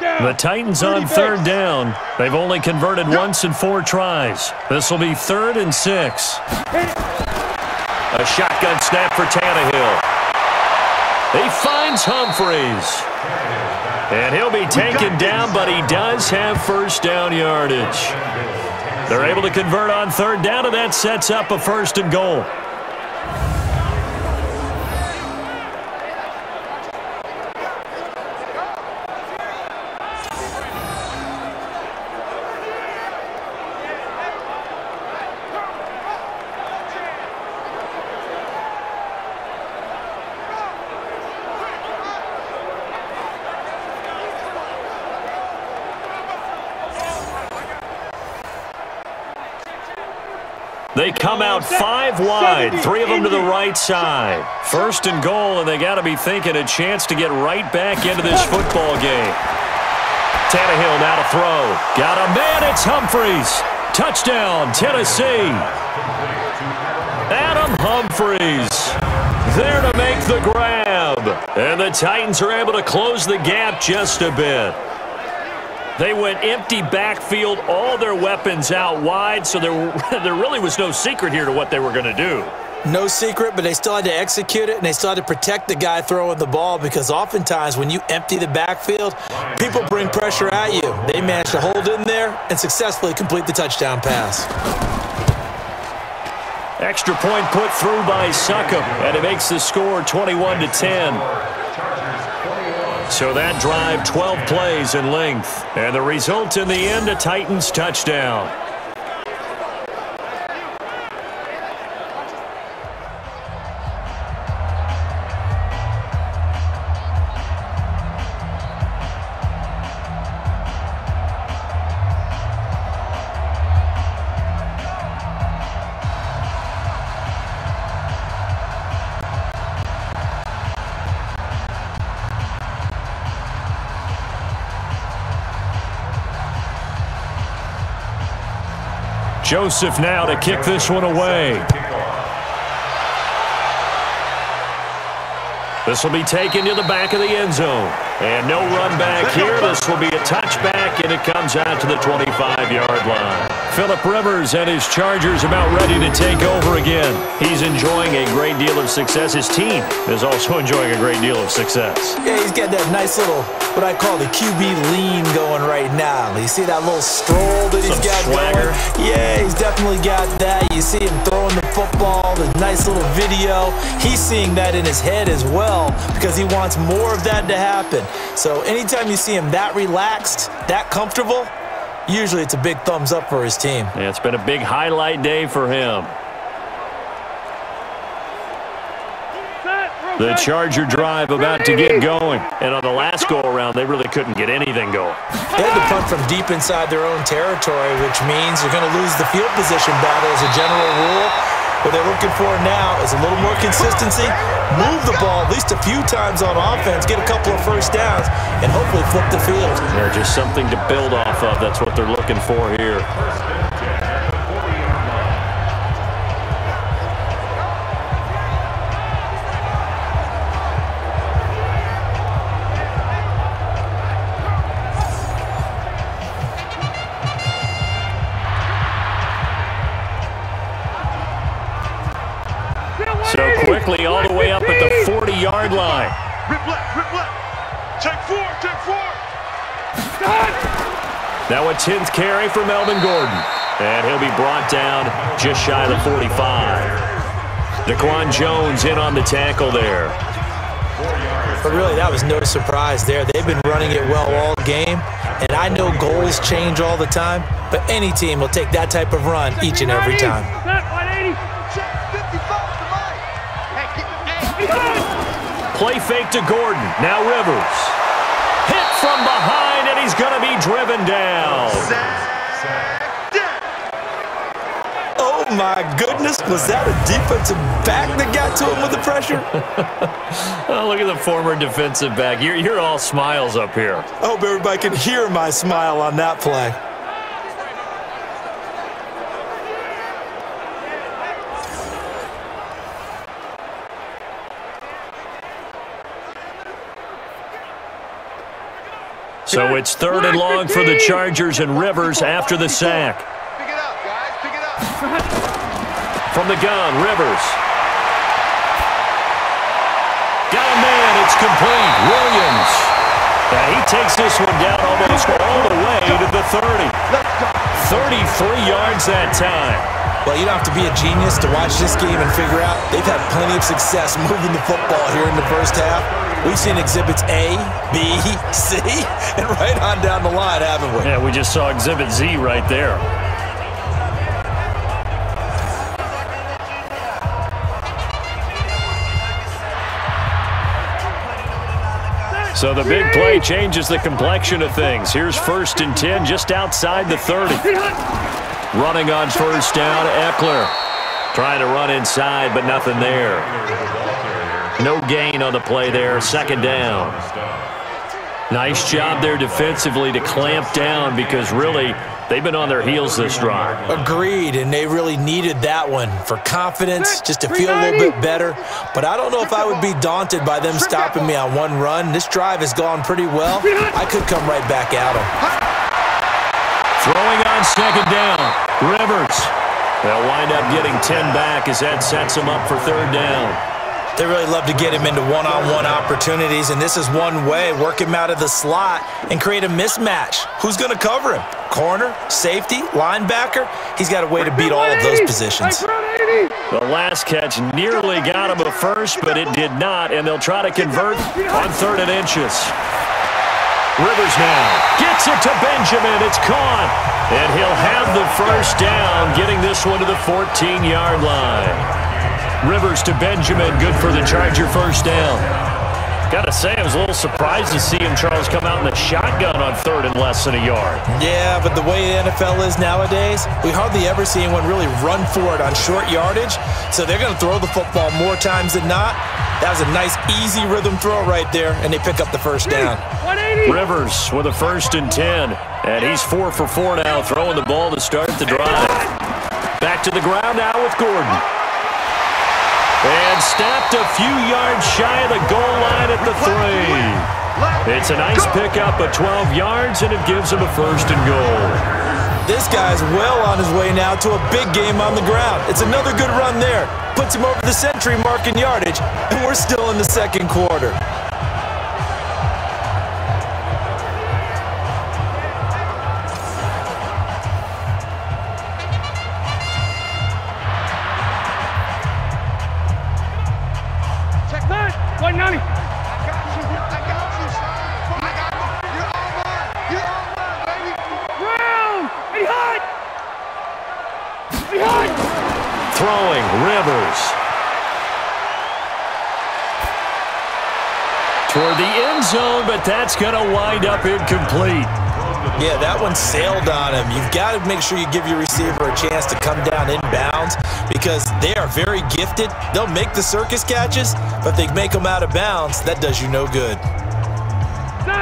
[SPEAKER 2] The Titans on third down. They've only converted once in 4 tries. This will be 3rd and 6. A shotgun snap for Tannehill. He finds Humphries. And he'll be taken down, but he does have first down yardage. They're able to convert on third down, and that sets up a 1st and goal. They come out 5 wide, 3 of them to the right side. 1st and goal, and they got to be thinking a chance to get right back into this football game. Tannehill now to throw. Got a man, it's Humphries. Touchdown, Tennessee. Adam Humphries there to make the grab. And the Titans are able to close the gap just a bit. They went empty backfield, all their weapons out wide, so there really was no secret here to what they were going to do.
[SPEAKER 3] No secret, but they still had to execute it, and they still had to protect the guy throwing the ball, because oftentimes when you empty the backfield, people bring pressure at you. They managed to hold in there and successfully complete the touchdown pass.
[SPEAKER 2] Extra point put through by Succop, and it makes the score 21-10. So that drive, 12 plays in length. And the result in the end, a Titans touchdown. Joseph now to kick this one away. This will be taken to the back of the end zone. And no run back here. This will be a touchback, and it comes out to the 25-yard line. Phillip Rivers and his Chargers about ready to take over again. He's enjoying a great deal of success. His team is also enjoying a great deal of success.
[SPEAKER 3] Yeah, he's got that nice little, what I call the QB lean going right now. You see that little stroll that he's got
[SPEAKER 2] swagger
[SPEAKER 3] going? Yeah, he's definitely got that. You see him throwing the football, the nice little video. He's seeing that in his head as well, because he wants more of that to happen. So anytime you see him that relaxed, that comfortable, usually it's a big thumbs up for his team.
[SPEAKER 2] Yeah, it's been a big highlight day for him. The Charger drive about to get going. And on the last go-around, they really couldn't get anything going.
[SPEAKER 3] They had to punt from deep inside their own territory, which means you're going to lose the field position battle as a general rule. What they're looking for now is a little more consistency, move the ball at least a few times on offense, get a couple of first downs, and hopefully flip the field.
[SPEAKER 2] They're just something to build off of. That's what they're looking for here. So quickly all the way up at the 40-yard line.
[SPEAKER 5] Rip left. Take four.
[SPEAKER 2] Now a 10th carry for Melvin Gordon. And he'll be brought down just shy of the 45. Daquan Jones in on the tackle there.
[SPEAKER 3] But really, that was no surprise there. They've been running it well all game. And I know goals change all the time, but any team will take that type of run each and every time.
[SPEAKER 2] Play fake to Gordon. Now Rivers. Hit from behind, and he's going to be driven
[SPEAKER 3] Oh, my goodness. Was that a defensive back that got to him with the pressure?
[SPEAKER 2] Oh, look at the former defensive back. You're all smiles up here.
[SPEAKER 3] I hope everybody can hear my smile on that play.
[SPEAKER 2] So it's 3rd and long for the Chargers, and Rivers after the sack.
[SPEAKER 7] Pick it up, guys. Pick it up.
[SPEAKER 2] From the gun, Rivers. Got a man. It's complete. Williams. And he takes this one down almost all the way to the 30. 33 yards that time.
[SPEAKER 3] Well, you don't have to be a genius to watch this game and figure out they've had plenty of success moving the football here in the first half. We've seen exhibits A, B, C, and right on down the line, haven't we?
[SPEAKER 2] Yeah, we just saw exhibit Z right there. So the big play changes the complexion of things. Here's 1st and 10 just outside the 30. Running on 1st down, Eckler. Trying to run inside, but nothing there. No gain on the play there, 2nd down. Nice job there defensively to clamp down because really they've been on their heels this drive.
[SPEAKER 3] Agreed, and they really needed that one for confidence, just to feel a little bit better. But I don't know if I would be daunted by them stopping me on one run. This drive has gone pretty well. I could come right back at them.
[SPEAKER 2] Throwing on 2nd down, Rivers. They'll wind up getting 10 back as that sets them up for 3rd down.
[SPEAKER 3] They really love to get him into one-on-one opportunities, and this is one way, work him out of the slot and create a mismatch. Who's going to cover him? Corner, safety, linebacker? He's got a way to beat all of those positions.
[SPEAKER 2] The last catch nearly got him a first, but it did not, and they'll try to convert on 3rd and inches. Rivers now gets it to Benjamin. It's caught, and he'll have the 1st down, getting this one to the 14-yard line. Rivers to Benjamin, good for the Charger 1st down. Got to say, I was a little surprised to see him, Charles, come out in the shotgun on 3rd and less than a yard.
[SPEAKER 3] Yeah, but the way the NFL is nowadays, we hardly ever see anyone really run for it on short yardage, so they're going to throw the football more times than not. That was a nice, easy rhythm throw right there, and they pick up the 1st down.
[SPEAKER 2] Rivers with a 1st and 10, and he's 4 for 4 now, throwing the ball to start the drive. Back to the ground now with Gordon. And snapped a few yards shy of the goal line at the 3. It's a nice pickup of 12 yards, and it gives him a 1st and goal.
[SPEAKER 3] This guy's well on his way now to a big game on the ground. It's another good run there. Puts him over the century mark in yardage, and we're still in the 2nd quarter.
[SPEAKER 2] Throwing, Rivers. Toward the end zone, but that's going to wind up incomplete.
[SPEAKER 3] Yeah, that one sailed on him. You've got to make sure you give your receiver a chance to come down inbounds because they are very gifted. They'll make the circus catches, but if they make them out of bounds, that does you no good.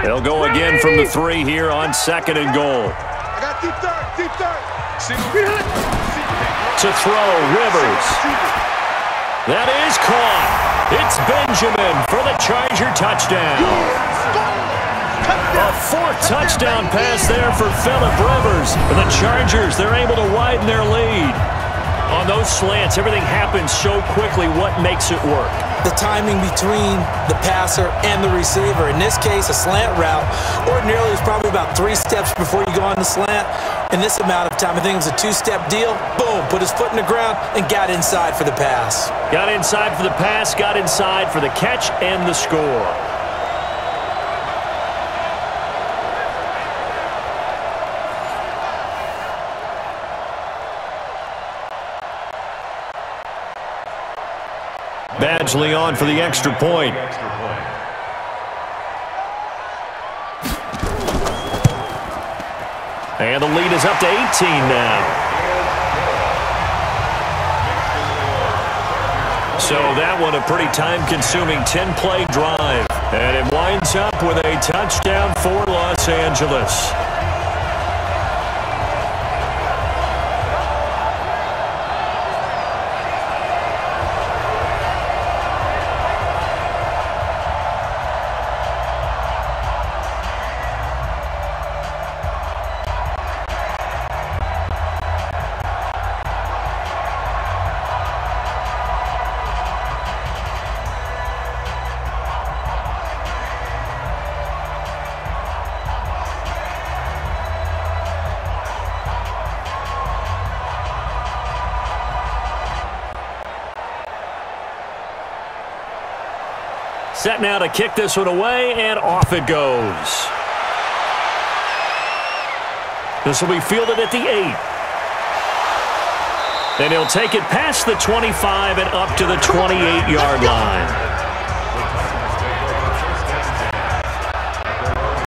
[SPEAKER 2] They'll go again from the 3 here on 2nd and goal.
[SPEAKER 7] I got deep third.
[SPEAKER 2] To throw, Rivers. That is caught. It's Benjamin for the Charger touchdown. A 4th touchdown pass there for Phillip Rivers. And the Chargers, they're able to widen their lead. On those slants, everything happens so quickly. What makes it work?
[SPEAKER 3] The timing between the passer and the receiver. In this case, a slant route ordinarily is probably about 3 steps before you go on the slant. In this amount of time, I think it was a 2-step deal. Boom, put his foot in the ground and got inside for the pass.
[SPEAKER 2] Got inside for the pass, got inside for the catch and the score. Badgley on for the extra point. And the lead is up to 18 now. So that one a pretty time-consuming 10-play drive. And it winds up with a touchdown for Los Angeles. Set now to kick this one away, and off it goes. This will be fielded at the 8. And he'll take it past the 25 and up to the 28-yard line.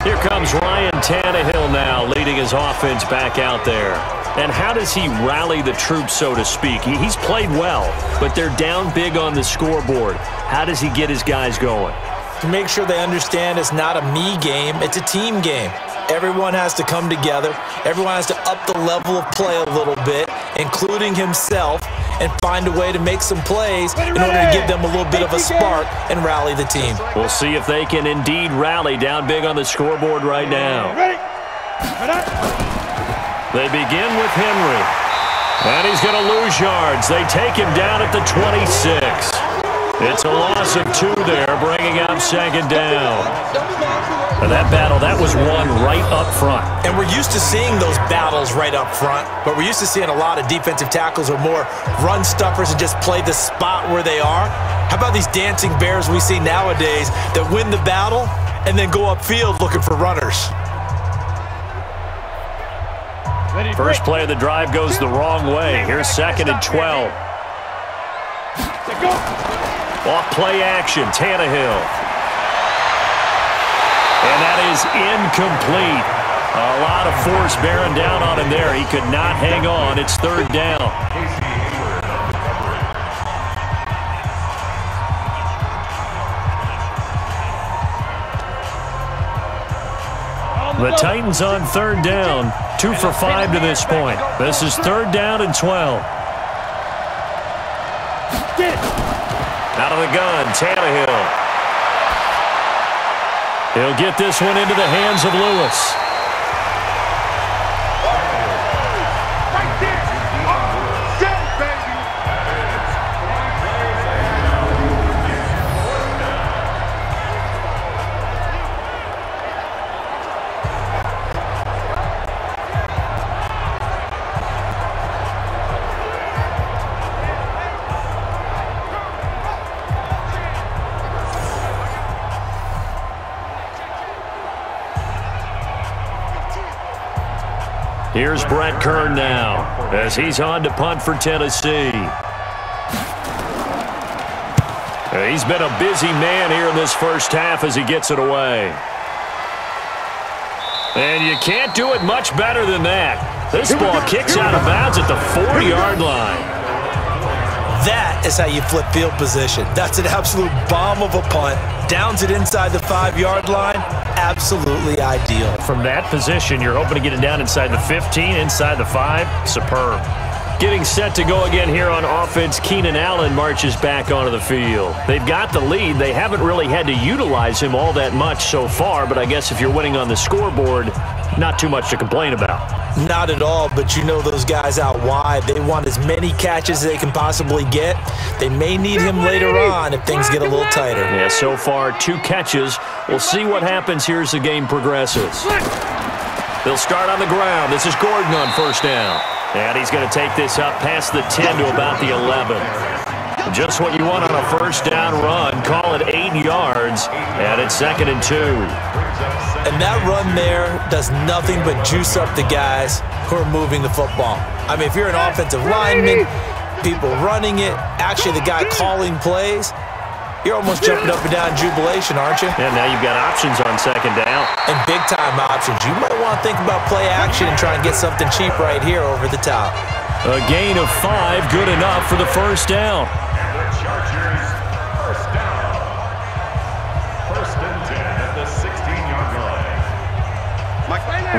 [SPEAKER 2] Here comes Ryan Tannehill now, leading his offense back out there. And how does he rally the troops, so to speak? He's played well, but they're down big on the scoreboard. How does he get his guys going?
[SPEAKER 3] To make sure they understand it's not a me game, it's a team game. Everyone has to come together. Everyone has to up the level of play a little bit, including himself, and find a way to make some plays in order to give them a little bit of a spark and rally the team.
[SPEAKER 2] We'll see if they can indeed rally down big on the scoreboard right now. They begin with Henry. And he's going to lose yards. They take him down at the 26. It's a loss of 2 there, bringing up second down. And that battle, that was won right up front.
[SPEAKER 3] And we're used to seeing those battles right up front, but we're used to seeing a lot of defensive tackles or more run stuffers and just play the spot where they are. How about these dancing bears we see nowadays that win the battle and then go upfield looking for runners?
[SPEAKER 2] First play of the drive goes the wrong way. Here's second and 12. Off play action, Tannehill. And that is incomplete. A lot of force bearing down on him there. He could not hang on. It's third down. The Titans on third down. 2 for 5 to this point. This is third down and 12. Out of the gun, Tannehill. He'll get this one into the hands of Lewis. Here's Brett Kern now as he's on to punt for Tennessee. He's been a busy man here in this first half as he gets it away. And you can't do it much better than that. This ball kicks out of bounds at the 4-yard line.
[SPEAKER 3] That is how you flip field position. That's an absolute bomb of a punt. Downs it inside the 5-yard line. Absolutely ideal.
[SPEAKER 2] From that position, you're hoping to get it down inside the 15, inside the 5. Superb. Getting set to go again here on offense, Keenan Allen marches back onto the field. They've got the lead. They haven't really had to utilize him all that much so far, but I guess if you're winning on the scoreboard, not too much to complain about.
[SPEAKER 3] Not at all, but you know those guys out wide, they want as many catches as they can possibly get. They may need him later on if things get a little tighter.
[SPEAKER 2] Yeah, so far 2 catches. We'll see what happens here as the game progresses. They'll start on the ground. This is Gordon on first down. And he's going to take this up past the 10 to about the 11. Just what you want on a first down run. Call it 8 yards, and it's second and 2.
[SPEAKER 3] And that run there does nothing but juice up the guys who are moving the football. I mean, if you're an offensive lineman, people running it, actually the guy calling plays, You're almost jumping up and down in jubilation, aren't you?
[SPEAKER 2] And now you've got options on second down.
[SPEAKER 3] And big-time options. You might want to think about play action and try and get something cheap right here over the top.
[SPEAKER 2] A gain of 5, good enough for the first down.
[SPEAKER 5] The Chargers, first down. First and 10 at the 16-yard line.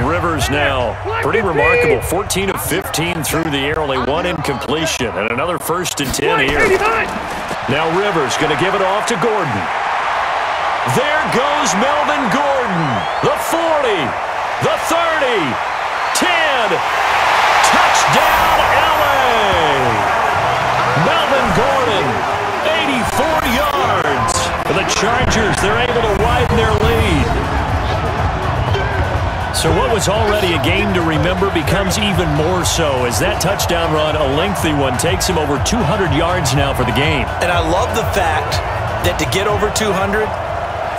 [SPEAKER 2] Rivers now, pretty remarkable. 14 of 15 through the air, only 1 incompletion. And another first and 10 here. Now Rivers going to give it off to Gordon. There goes Melvin Gordon. The 40, the 30, 10. Touchdown, LA! Melvin Gordon, 84 yards. For the Chargers, they're able to widen their lead. So what was already a game to remember becomes even more so as that touchdown run, a lengthy one, takes him over 200 yards now for the game.
[SPEAKER 3] And I love the fact that to get over 200,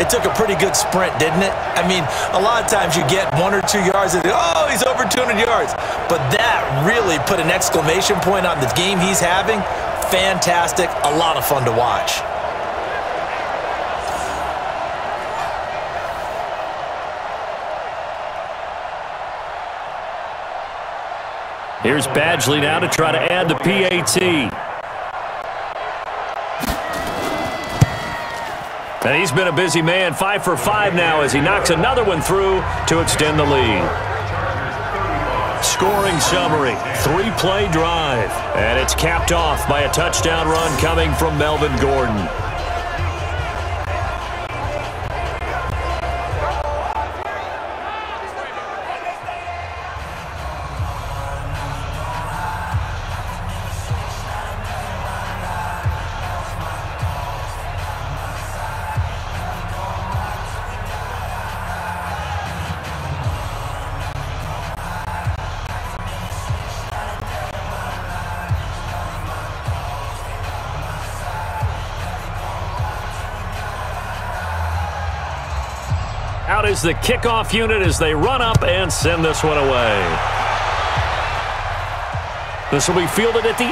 [SPEAKER 3] it took a pretty good sprint, didn't it? I mean, a lot of times you get 1 or 2 yards and, oh, he's over 200 yards. But that really put an exclamation point on the game he's having. Fantastic, a lot of fun to watch.
[SPEAKER 2] Here's Badgley now to try to add the PAT. And he's been a busy man, 5 for 5 now as he knocks another one through to extend the lead. Scoring summary, 3-play drive. And it's capped off by a touchdown run coming from Melvin Gordon. Out is the kickoff unit as they run up and send this one away. This will be fielded at the 8.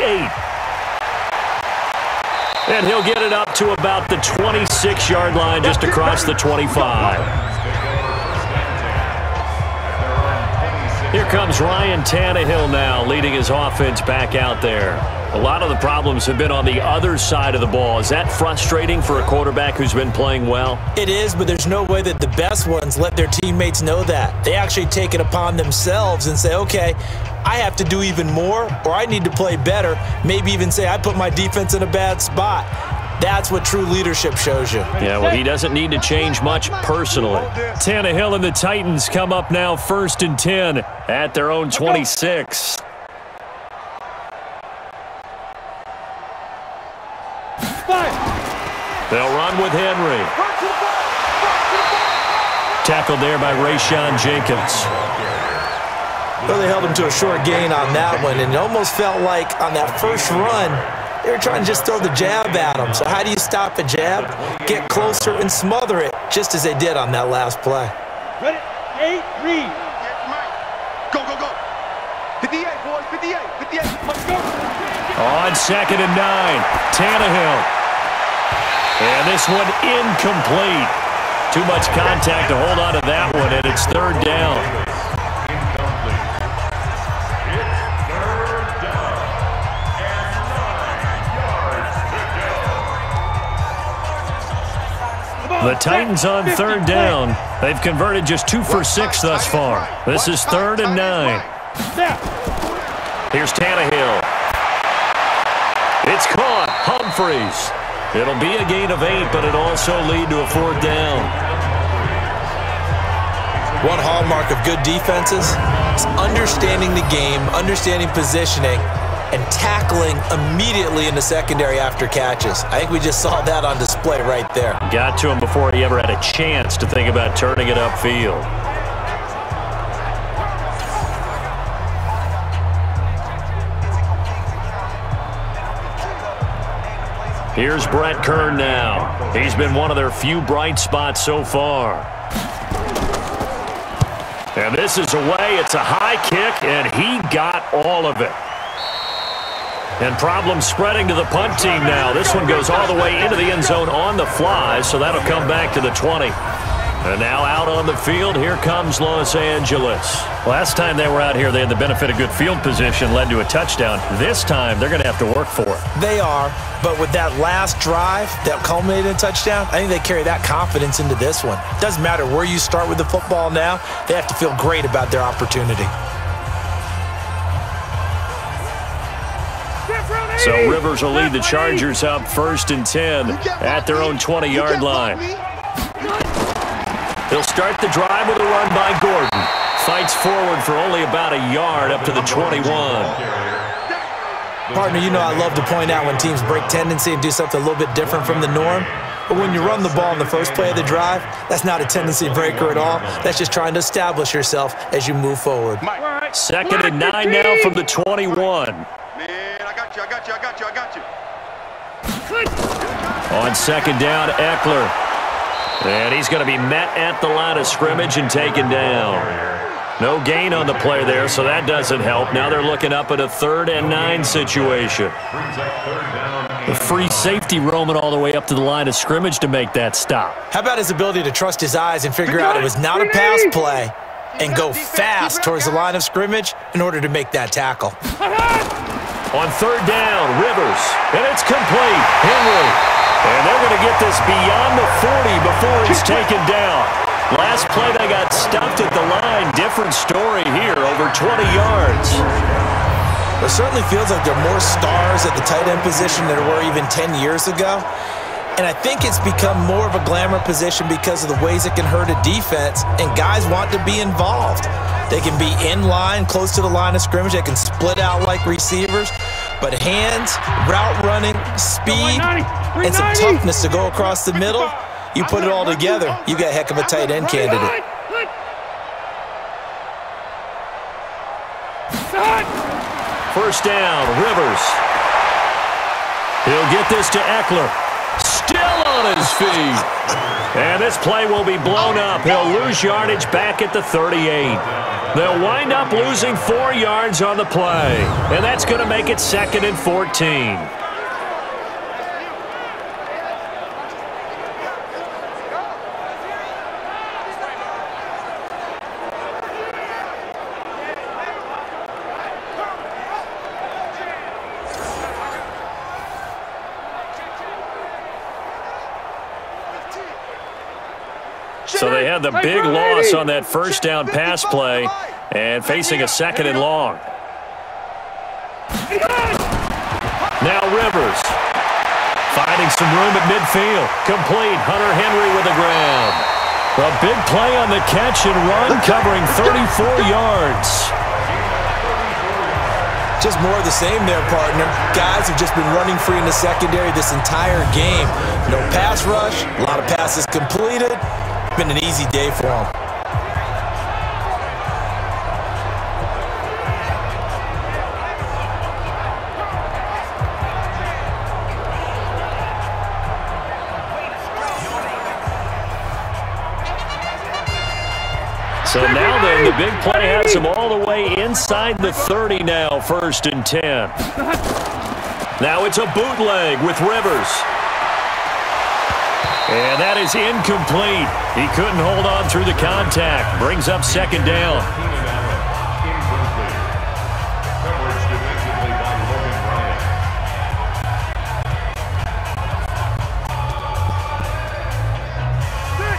[SPEAKER 2] And he'll get it up to about the 26-yard line, just across the 25. Here comes Ryan Tannehill now, leading his offense back out there. A lot of the problems have been on the other side of the ball. Is that frustrating for a quarterback who's been playing well?
[SPEAKER 3] It is, but there's no way that the best ones let their teammates know that. They actually take it upon themselves and say, okay, I have to do even more, or I need to play better. Maybe even say, I put my defense in a bad spot. That's what true leadership shows you.
[SPEAKER 2] Yeah, well, he doesn't need to change much personally. Tannehill and the Titans come up now 1st and 10 at their own 26. They'll run with Henry. Tackled there by Rayshon Jenkins.
[SPEAKER 3] Well, they held him to a short gain on that one, and it almost felt like on that first run, they were trying to just throw the jab at him. So how do you stop a jab? Get closer and smother it, just as they did on that last play.
[SPEAKER 4] Ready? 8, read.
[SPEAKER 7] Go, go, go. 58, boys, 58, 58.
[SPEAKER 4] Let's go.
[SPEAKER 2] On 2nd and 9, Tannehill. And this one incomplete. Too much contact to hold on to that one, and it's 3rd down. The Titans on 3rd down. They've converted just 2 for 6 thus far. This is 3rd and 9. Here's Tannehill. It's caught. Humphries. It'll be a gain of 8, but it'll also lead to a 4th down.
[SPEAKER 3] One hallmark of good defenses is understanding the game, understanding positioning, and tackling immediately in the secondary after catches. I think we just saw that on display right there.
[SPEAKER 2] Got to him before he ever had a chance to think about turning it upfield. Here's Brett Kern now. He's been one of their few bright spots so far. And this is away. It's a high kick, and he got all of it. And problems spreading to the punt team now. This one goes all the way into the end zone on the fly, so that'll come back to the 20. And now out on the field, here comes Los Angeles. Last time they were out here, they had the benefit of good field position, led to a touchdown. This time, they're going to have to work for it.
[SPEAKER 3] They are, but with that last drive that culminated in a touchdown, I think they carry that confidence into this one. Doesn't matter where you start with the football now, they have to feel great about their opportunity.
[SPEAKER 2] So Rivers will lead the Chargers up 1st and 10 at their own 20-yard line. He'll start the drive with a run by Gordon. Fights forward for only about a yard up to the 21.
[SPEAKER 3] Partner, you know I love to point out when teams break tendency and do something a little bit different from the norm. But when you run the ball in the first play of the drive, that's not a tendency breaker at all. That's just trying to establish yourself as you move forward.
[SPEAKER 2] 2nd and 9 now from the 21.
[SPEAKER 7] I got you.
[SPEAKER 2] On 2nd down, Eckler. And he's going to be met at the line of scrimmage and taken down. No gain on the play there, so that doesn't help. Now they're looking up at a 3rd and 9 situation. The free safety roaming all the way up to the line of scrimmage to make that stop.
[SPEAKER 3] How about his ability to trust his eyes and figure out it was not a pass play and go fast towards the line of scrimmage in order to make that tackle.
[SPEAKER 2] On 3rd down, Rivers, and it's complete. Henry, and they're going to get this beyond the 40 before he's taken down. Last play, they got stuffed at the line. Different story here, over 20 yards.
[SPEAKER 3] It certainly feels like there are more stars at the tight end position than there were even 10 years ago. And I think it's become more of a glamour position because of the ways it can hurt a defense, and guys want to be involved. They can be in line, close to the line of scrimmage. They can split out like receivers. But hands, route running, speed, and some toughness to go across the middle, you put it all together, you got a heck of a tight end candidate.
[SPEAKER 2] First down, Rivers. He'll get this to Eckler. Still on his feet. And this play will be blown up. He'll lose yardage back at the 38. They'll wind up losing 4 yards on the play. And that's going to make it 2nd and 14. So they had the big loss on that first down pass play and facing a 2nd and long. Now Rivers finding some room at midfield. Complete. Hunter Henry with the ground. A big play on the catch and run, covering 34 yards.
[SPEAKER 3] Just more of the same there, partner. Guys have just been running free in the secondary this entire game. No pass rush, a lot of passes completed. Been an easy day for them.
[SPEAKER 2] So now then, the big play has him all the way inside the 30 now, 1st and 10. Now it's a bootleg with Rivers. And that is incomplete. He couldn't hold on through the contact. Brings up 2nd down.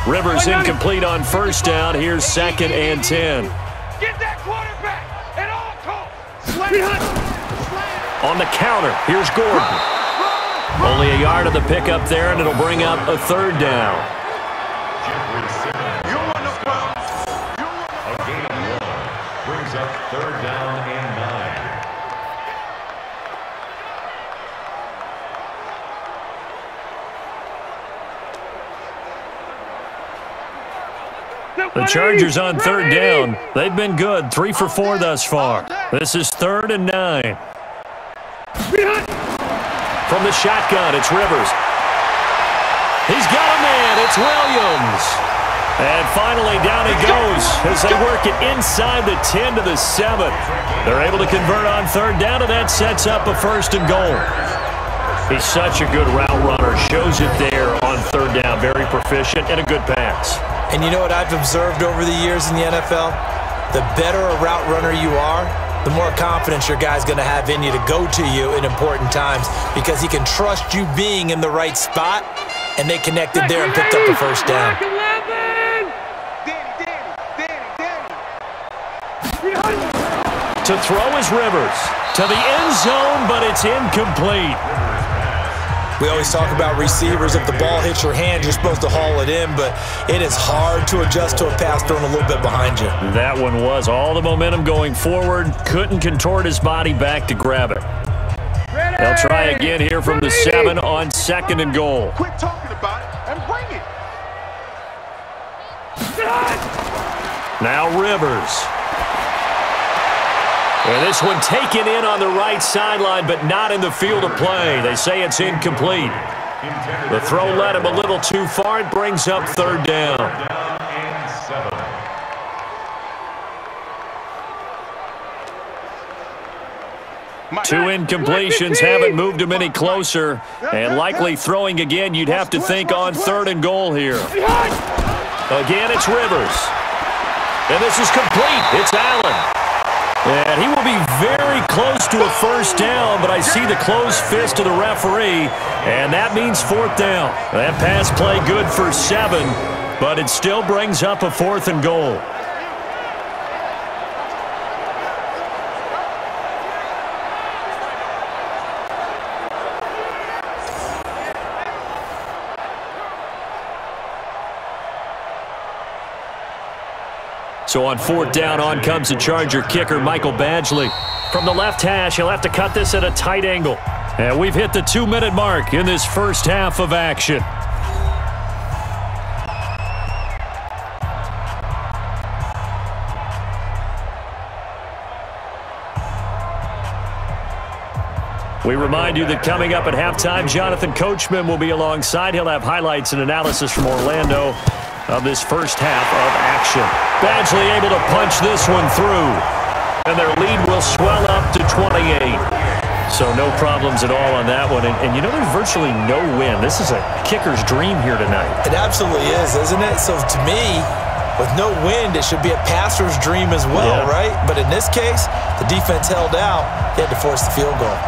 [SPEAKER 2] Rivers incomplete on 1st down. Here's 2nd and 10.
[SPEAKER 4] Get that quarterback at all costs.
[SPEAKER 2] On the counter, here's Gordon. Only a yard of the pickup there, and it'll bring up a 3rd down.
[SPEAKER 5] A gain of 1 brings up 3rd down and
[SPEAKER 4] 9.
[SPEAKER 2] The Chargers on 3rd down. They've been good, 3 for 4 thus far. This is 3rd and 9. From the shotgun, it's Rivers. He's got a man. It's Williams. And finally, down he goes as they work it inside the 10 to the 7. They're able to convert on third down, and that sets up a 1st and goal. He's such a good route runner. Shows it there on third down. Very proficient and a good pass.
[SPEAKER 3] And you know what I've observed over the years in the NFL? The better a route runner you are, the more confidence your guy's going to have in you to go to you in important times because he can trust you being in the right spot, and they connected there and picked up the 1st down.
[SPEAKER 2] To throw is Rivers. To the end zone, but it's incomplete.
[SPEAKER 3] We always talk about receivers. If the ball hits your hand, you're supposed to haul it in, but it is hard to adjust to a pass thrown a little bit behind you.
[SPEAKER 2] That one was all the momentum going forward. Couldn't contort his body back to grab it. They'll try again here from the 7 on 2nd and goal.
[SPEAKER 7] Quit talking about it and bring it.
[SPEAKER 2] Now Rivers. And this one taken in on the right sideline, but not in the field of play. They say it's incomplete. The throw led him a little too far. It brings up 3rd down. Two incompletions haven't moved him any closer. And likely throwing again, you'd have to think on 3rd and goal here. Again, it's Rivers. And this is complete. It's Allen. And he will be very close to a 1st down, but I see the closed fist of the referee, and that means 4th down. That pass play good for 7, but it still brings up a 4th and goal. So on 4th down, on comes the Charger kicker, Michael Badgley. From the left hash, he'll have to cut this at a tight angle. And we've hit the 2-minute mark in this first half of action. We remind you that coming up at halftime, Jonathan Coachman will be alongside. He'll have highlights and analysis from Orlando of this first half of action. Badgley able to punch this one through, and their lead will swell up to 28. So no problems at all on that one. And you know, there's virtually no win. This is a kicker's dream here tonight.
[SPEAKER 3] It absolutely is, isn't it? So to me, with no wind, it should be a passer's dream as well, right? But in this case, the defense held out. They had to force the field goal.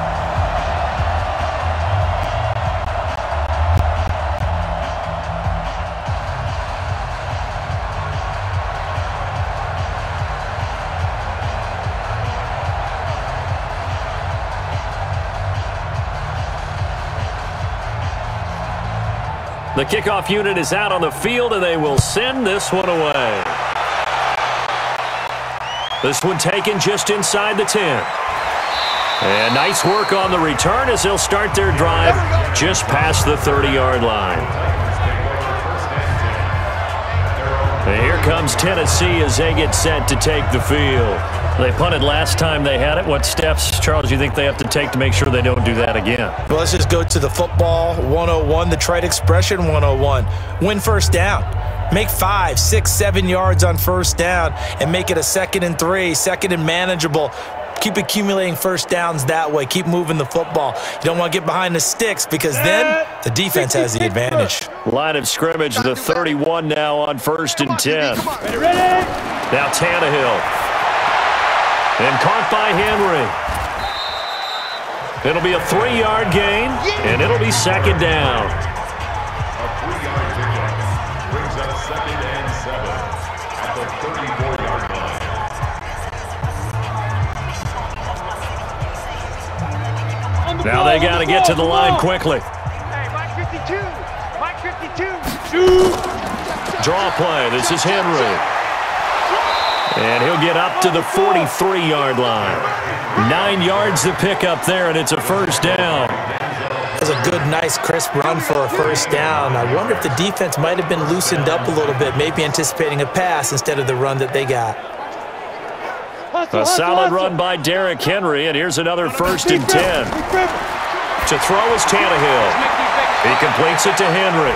[SPEAKER 2] The kickoff unit is out on the field, and they will send this one away. This one taken just inside the 10. And nice work on the return as they'll start their drive just past the 30-yard line. And here comes Tennessee as they get set to take the field. They punted last time they had it. What steps, Charles, do you think they have to take to make sure they don't do that again?
[SPEAKER 3] Well, let's just go to the football 101, the trite expression 101. Win 1st down. Make 5, 6, 7 yards on 1st down and make it a 2nd and 3, 2nd and manageable. Keep accumulating 1st downs that way. Keep moving the football. You don't want to get behind the sticks because then the defense has the advantage.
[SPEAKER 2] Line of scrimmage, the 31 now on 1st and 10. Now Tannehill. And caught by Henry. It'll be a 3-yard gain, and it'll be 2nd down.
[SPEAKER 5] A 3-yard pickup brings up 2nd and 7 at the 34-yard line.
[SPEAKER 2] Now they got to get to the line quickly.
[SPEAKER 4] Hey, Mike 52. Mike 52. Shoot.
[SPEAKER 2] Draw play. This is Henry. And he'll get up to the 43-yard line. 9 yards to pick up there, and it's a 1st down.
[SPEAKER 3] That's a good, nice, crisp run for a 1st down. I wonder if the defense might have been loosened up a little bit, maybe anticipating a pass instead of the run that they got.
[SPEAKER 2] A solid run by Derrick Henry, and here's another 1st and 10. To throw is Tannehill. He completes it to Henry.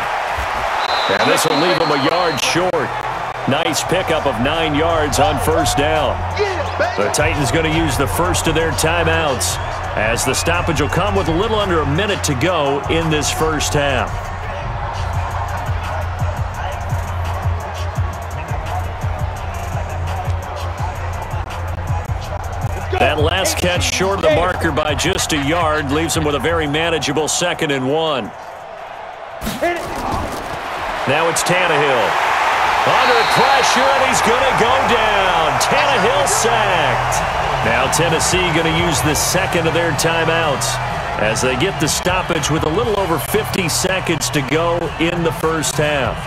[SPEAKER 2] And this will leave him a yard short. Nice pickup of 9 yards on first down. The Titans going to use the first of their timeouts, as the stoppage will come with a little under a minute to go in this first half. That last catch short of the marker by just a yard leaves him with a very manageable 2nd and 1. Now it's Tannehill. Under pressure, and he's going to go down. Tannehill sacked. Now Tennessee going to use the 2nd of their timeouts as they get the stoppage with a little over 50 seconds to go in the first half.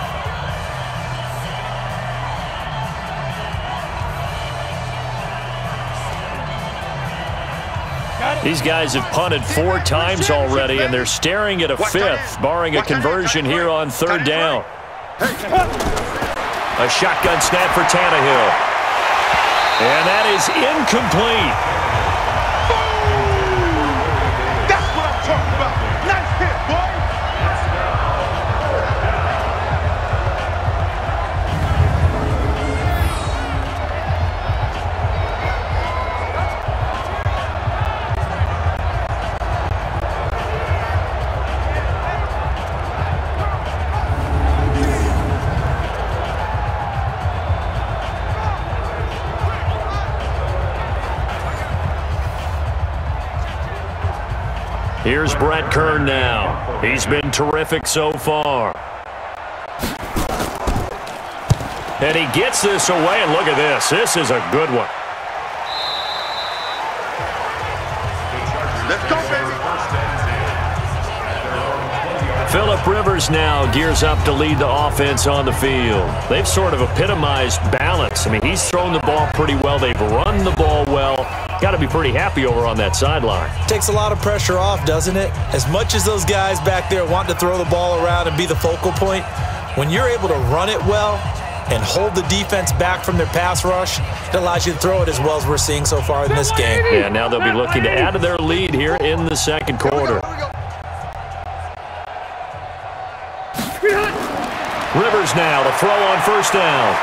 [SPEAKER 2] These guys have punted 4 times already, and they're staring at a 5th, barring a conversion here on 3rd down. A shotgun snap for Tannehill. And that is incomplete.
[SPEAKER 7] That's what I'm talking about. Nice hit, boy.
[SPEAKER 2] Here's Brett Kern now. He's been terrific so far. And he gets this away, and look at this. This is a good one.
[SPEAKER 7] Let's go, baby.
[SPEAKER 2] Phillip Rivers now gears up to lead the offense on the field. They've sort of epitomized balance. I mean, he's thrown the ball pretty well. They've run the ball well. Got to be pretty happy over on that sideline.
[SPEAKER 3] Takes a lot of pressure off, doesn't it? As much as those guys back there want to throw the ball around and be the focal point, when you're able to run it well and hold the defense back from their pass rush, it allows you to throw it as well as we're seeing so far in this game.
[SPEAKER 2] Yeah, now they'll be looking to add to their lead here in the 2nd quarter. Rivers now to throw on first down.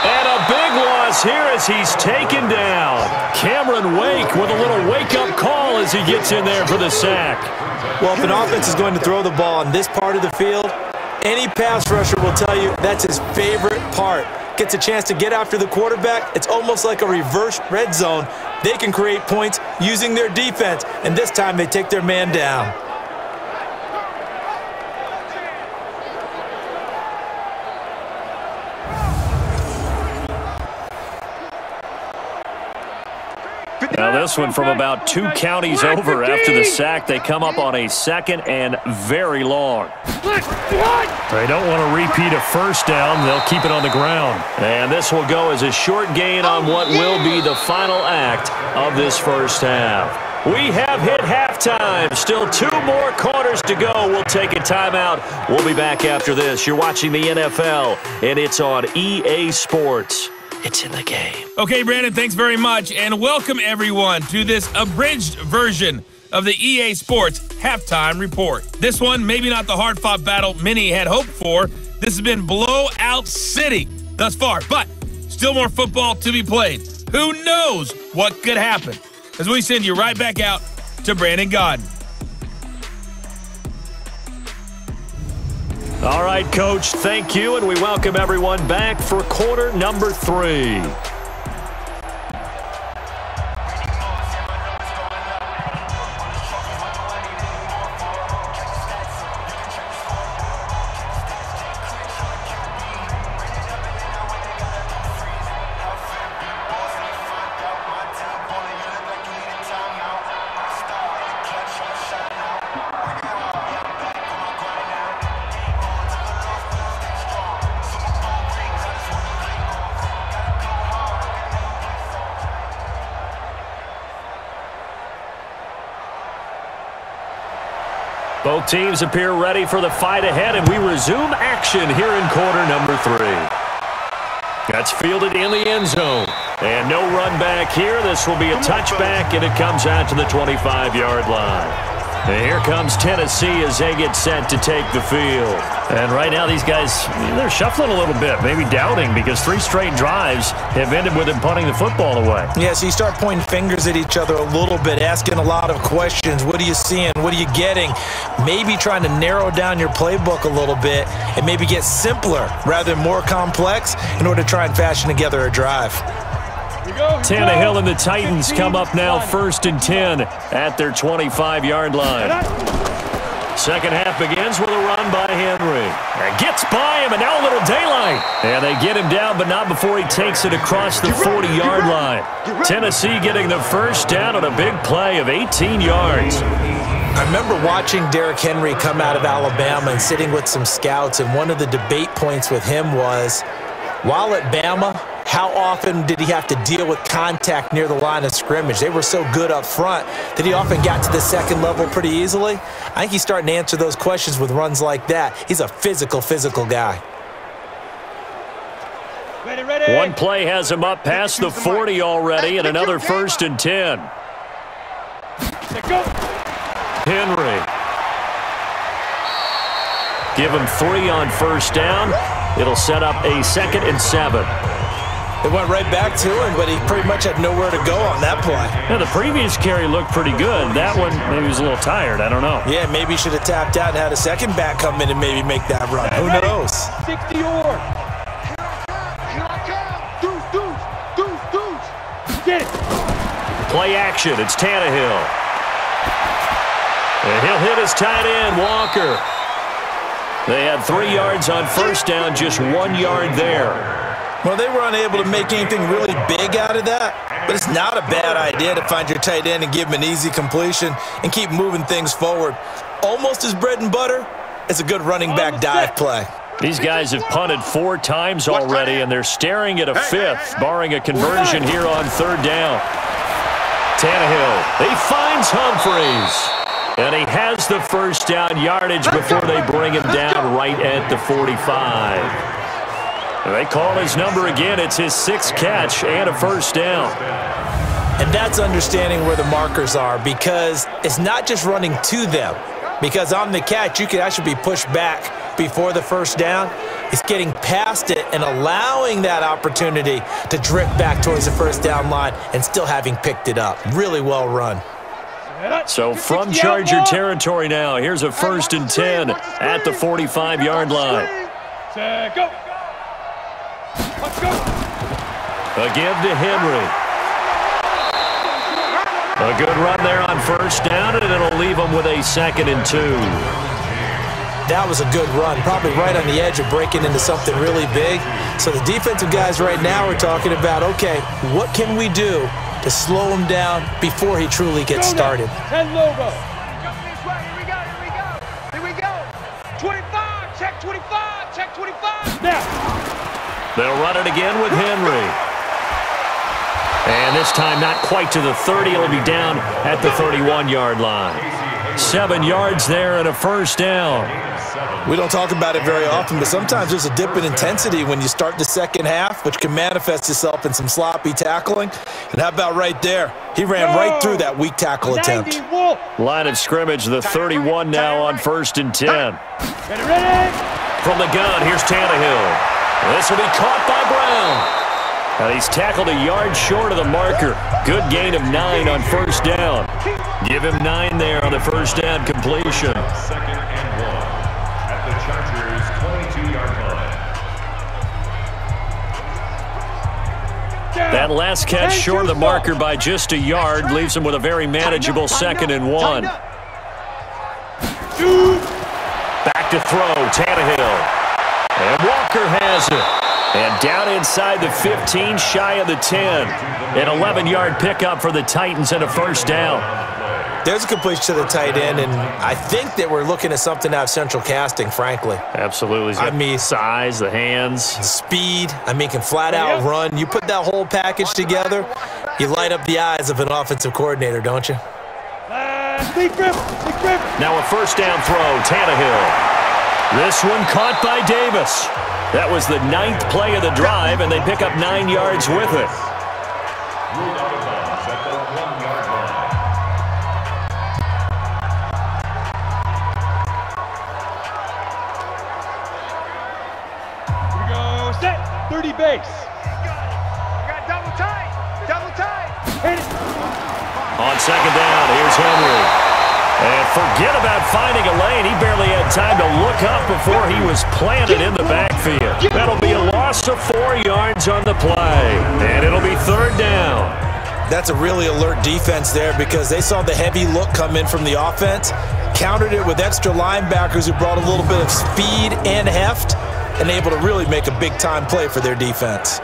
[SPEAKER 2] And a big loss here as he's taken down. Cameron Wake with a little wake-up call as he gets in there for the sack.
[SPEAKER 3] Well, if an offense is going to throw the ball on this part of the field, any pass rusher will tell you that's his favorite part. Gets a chance to get after the quarterback. It's almost like a reverse red zone. They can create points using their defense, and this time they take their man down.
[SPEAKER 2] Now this one from about 2 counties over after the sack. They come up on a 2nd and very long.
[SPEAKER 6] They don't want to repeat a first down. They'll keep it on the ground.
[SPEAKER 2] And this will go as a short gain on what will be the final act of this first half. We have hit halftime. Still 2 more quarters to go. We'll take a timeout. We'll be back after this. You're watching the NFL, and it's on EA Sports. It's in the game.
[SPEAKER 1] Okay, Brandon, thanks very much, and welcome everyone to this abridged version of the EA Sports Halftime Report. This one, maybe not the hard-fought battle many had hoped for. This has been blowout city thus far, but still more football to be played. Who knows what could happen? As we send you right back out to Brandon Gaudin.
[SPEAKER 2] All right, Coach, thank you, and we welcome everyone back for quarter number 3. Both teams appear ready for the fight ahead, and we resume action here in quarter number 3. That's fielded in the end zone. And no run back here. This will be a touchback, and it comes out to the 25-yard line. And here comes Tennessee as they get set to take the field.
[SPEAKER 6] And right now these guys, they're shuffling a little bit, maybe doubting, because 3 straight drives have ended with them punting the football away.
[SPEAKER 3] Yeah, so you start pointing fingers at each other a little bit, asking a lot of questions. What are you seeing? What are you getting? Maybe trying to narrow down your playbook a little bit and maybe get simpler rather than more complex in order to try and fashion together a drive.
[SPEAKER 2] Tannehill and the Titans come up now 1st and 10 at their 25-yard line. Second half begins with a run by Henry. And gets by him, and now a little daylight. And they get him down, but not before he takes it across the 40-yard line. Tennessee getting the first down on a big play of 18 yards.
[SPEAKER 3] I remember watching Derrick Henry come out of Alabama and sitting with some scouts, and one of the debate points with him was, while at Bama, how often did he have to deal with contact near the line of scrimmage? They were so good up front that he often got to the second level pretty easily. I think he's starting to answer those questions with runs like that. He's a physical guy.
[SPEAKER 4] Ready.
[SPEAKER 2] One play has him up past the 40 already, and another 1st and 10. Henry. Give him 3 on 1st down. It'll set up a 2nd and 7.
[SPEAKER 3] It went right back to him, but he pretty much had nowhere to go on that play.
[SPEAKER 2] Yeah, the previous carry looked pretty good. That one, maybe he was a little tired. I don't know.
[SPEAKER 3] Yeah, maybe he should have tapped out and had a second back come in and maybe make that run. Who knows?
[SPEAKER 4] 60 or. Here I come. Deuce. Get it.
[SPEAKER 2] Play action. It's Tannehill. And he'll hit his tight end, Walker. They had 3 yards on 1st down, just 1 yard there.
[SPEAKER 3] Well, they were unable to make anything really big out of that, but it's not a bad idea to find your tight end and give him an easy completion and keep moving things forward. Almost as bread and butter as a good running back dive play.
[SPEAKER 2] These guys have punted 4 times already, and they're staring at a 5th, barring a conversion here on 3rd down. Tannehill, he finds Humphries. And he has the 1st down yardage before they bring him down right at the 45. And they call his number again. It's his 6th catch and a 1st down.
[SPEAKER 3] And that's understanding where the markers are, because it's not just running to them. Because on the catch, you could actually be pushed back before the 1st down. It's getting past it and allowing that opportunity to drift back towards the 1st down line and still having picked it up. Really well run.
[SPEAKER 2] So from Charger territory now, here's a 1st and 10 at the 45-yard line.
[SPEAKER 4] Go. Let's go.
[SPEAKER 2] A give to Henry. A good run there on 1st down, and it'll leave him with a 2nd and 2.
[SPEAKER 3] That was a good run, probably right on the edge of breaking into something really big. So the defensive guys right now are talking about, okay, what can we do to slow him down before he truly gets started?
[SPEAKER 4] 10 logo. Here we go. 25, check 25. Now.
[SPEAKER 2] They'll run it again with Henry. And this time not quite to the 30. It'll be down at the 31-yard line. 7 yards there and a 1st down.
[SPEAKER 3] We don't talk about it very often, but sometimes there's a dip in intensity when you start the second half, which can manifest itself in some sloppy tackling. And how about right there? He ran right through that weak tackle attempt.
[SPEAKER 2] Line of scrimmage, the 31 now on 1st and 10.
[SPEAKER 4] Ready?
[SPEAKER 2] From the gun, here's Tannehill. This will be caught by Brown. And he's tackled a yard short of the marker. Good gain of 9 on 1st down. Give him 9 there on the 1st down completion.
[SPEAKER 5] 2nd and 1 at the Chargers' 22-yard line.
[SPEAKER 2] That last catch short of the marker by just a yard leaves him with a very manageable 2nd and 1. Back to throw, Tannehill. And Walker has it. And down inside the 15, shy of the 10. An 11-yard pickup for the Titans and a 1st down.
[SPEAKER 3] There's a completion to the tight end, and I think that we're looking at something out of Central Casting, frankly.
[SPEAKER 2] Absolutely.
[SPEAKER 3] I mean,
[SPEAKER 2] size, the hands.
[SPEAKER 3] Speed. I mean, can flat out run. You put that whole package together, you light up the eyes of an offensive coordinator, don't you?
[SPEAKER 2] Now a 1st down throw, Tannehill. This one caught by Davis. That was the 9th play of the drive, and they pick up 9 yards with it. On second down, here's Henry. And forget about finding a lane. He barely had time to look up before he was planted in the backfield. That'll be a loss of 4 yards on the play. And it'll be third down.
[SPEAKER 3] That's a really alert defense there because they saw the heavy look come in from the offense, countered it with extra linebackers who brought a little bit of speed and heft, and able to really make a big-time play for their defense.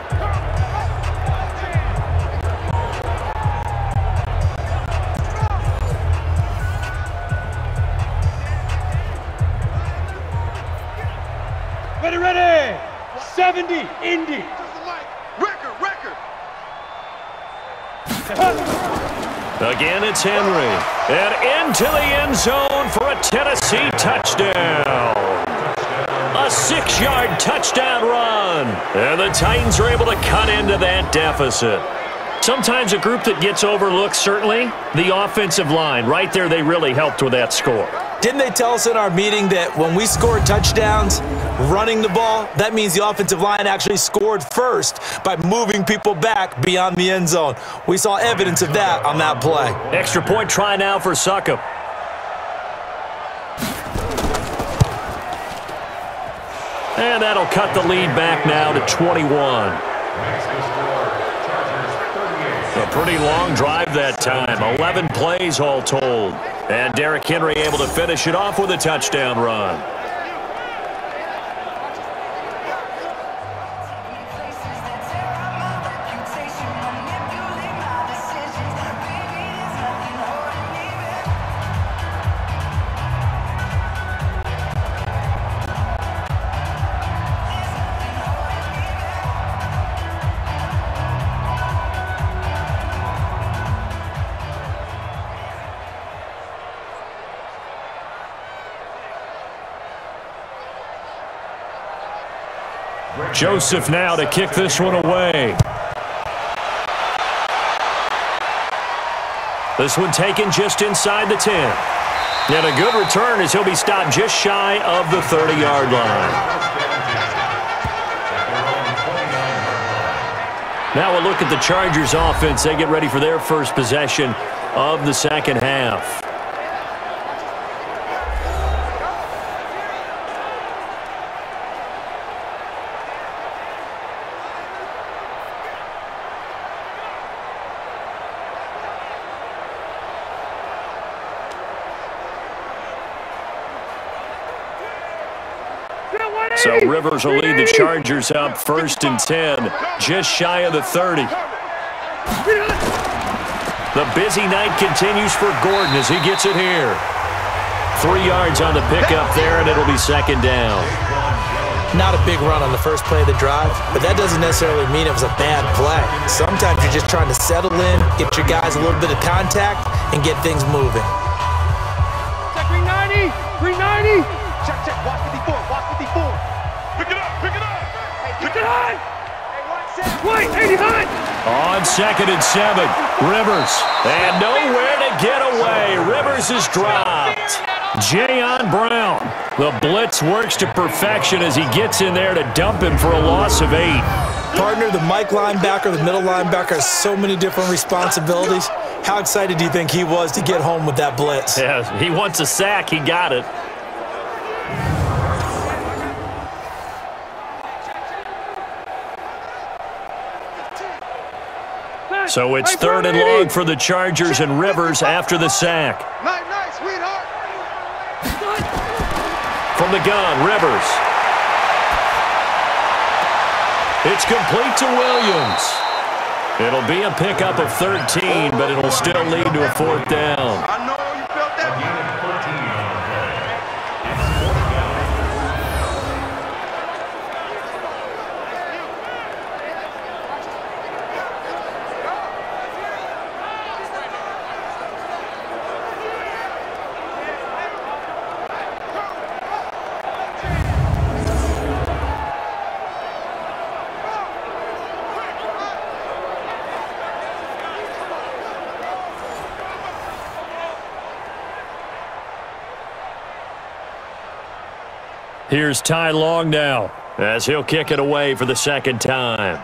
[SPEAKER 4] Ready. 70, Indy.
[SPEAKER 7] Record.
[SPEAKER 2] Again, it's Henry. And into the end zone for a Tennessee touchdown. A 6-yard touchdown run. And the Titans are able to cut into that deficit. Sometimes a group that gets overlooked, certainly, the offensive line. Right there, they really helped with that score.
[SPEAKER 3] Didn't they tell us in our meeting that when we scored touchdowns running the ball, that means the offensive line actually scored first by moving people back beyond the end zone? We saw evidence of that on that play.
[SPEAKER 2] Extra point try now for Succop. And that'll cut the lead back now to 21. A pretty long drive that time, 11 plays all told. And Derrick Henry able to finish it off with a touchdown run. Joseph now to kick this one away. This one taken just inside the 10. And a good return as he'll be stopped just shy of the 30-yard line. Now a look at the Chargers offense. They get ready for their first possession of the second half. So Rivers will lead the Chargers up 1st and 10, just shy of the 30. The busy night continues for Gordon as he gets it here. 3 yards on the pickup there, and it'll be second down.
[SPEAKER 3] Not a big run on the first play of the drive, but that doesn't necessarily mean it was a bad play. Sometimes you're just trying to settle in, get your guys a little bit of contact, and get things moving.
[SPEAKER 4] Check 390. 390.
[SPEAKER 7] Check. Watch 54. Pick it up.
[SPEAKER 4] Pick it high. Wait, 80 high.
[SPEAKER 2] On 2nd and 7, Rivers. And nowhere to get away. Rivers is dropped. Jayon Brown. The blitz works to perfection as he gets in there to dump him for a loss of 8.
[SPEAKER 3] Partner, the Mike linebacker, the middle linebacker has so many different responsibilities. How excited do you think he was to get home with that blitz?
[SPEAKER 2] Yeah, he wants a sack. He got it. So it's 3rd and long for the Chargers and Rivers after the sack.
[SPEAKER 7] Nice, sweetheart.
[SPEAKER 2] From the gun, Rivers. It's complete to Williams. It'll be a pickup of 13, but it'll still lead to a 4th down.
[SPEAKER 7] I know you felt that.
[SPEAKER 2] Here's Ty Long now as he'll kick it away for the second time.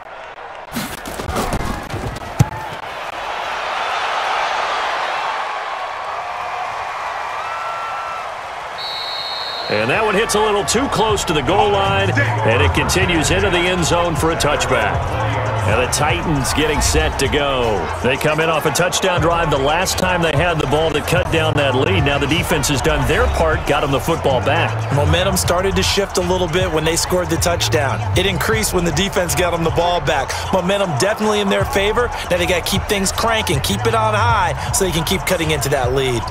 [SPEAKER 2] And that one hits a little too close to the goal line, and it continues into the end zone for a touchback. And the Titans getting set to go. They come in off a touchdown drive the last time they had the ball to cut down that lead. Now the defense has done their part, got them the football back. Momentum started to shift a little bit when they scored the touchdown. It increased when the defense got them the ball back. Momentum definitely in their favor. Now they got to keep things cranking, keep it on high so they can keep cutting into that lead.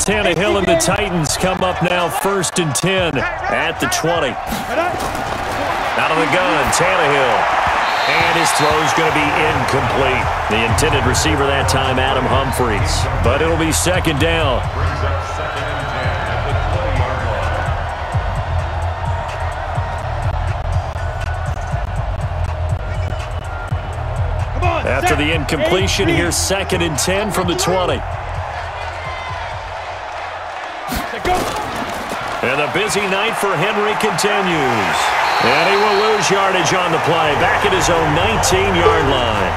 [SPEAKER 2] Tannehill and the Titans come up now 1st and 10 at the 20. Out of the gun, Tannehill. And his throw's going to be incomplete. The intended receiver that time, Adam Humphries. But it'll be 2nd down. After the incompletion, here's 2nd and 10 from the 20. And the busy night for Henry continues. And he will lose yardage on the play, back at his own 19-yard line.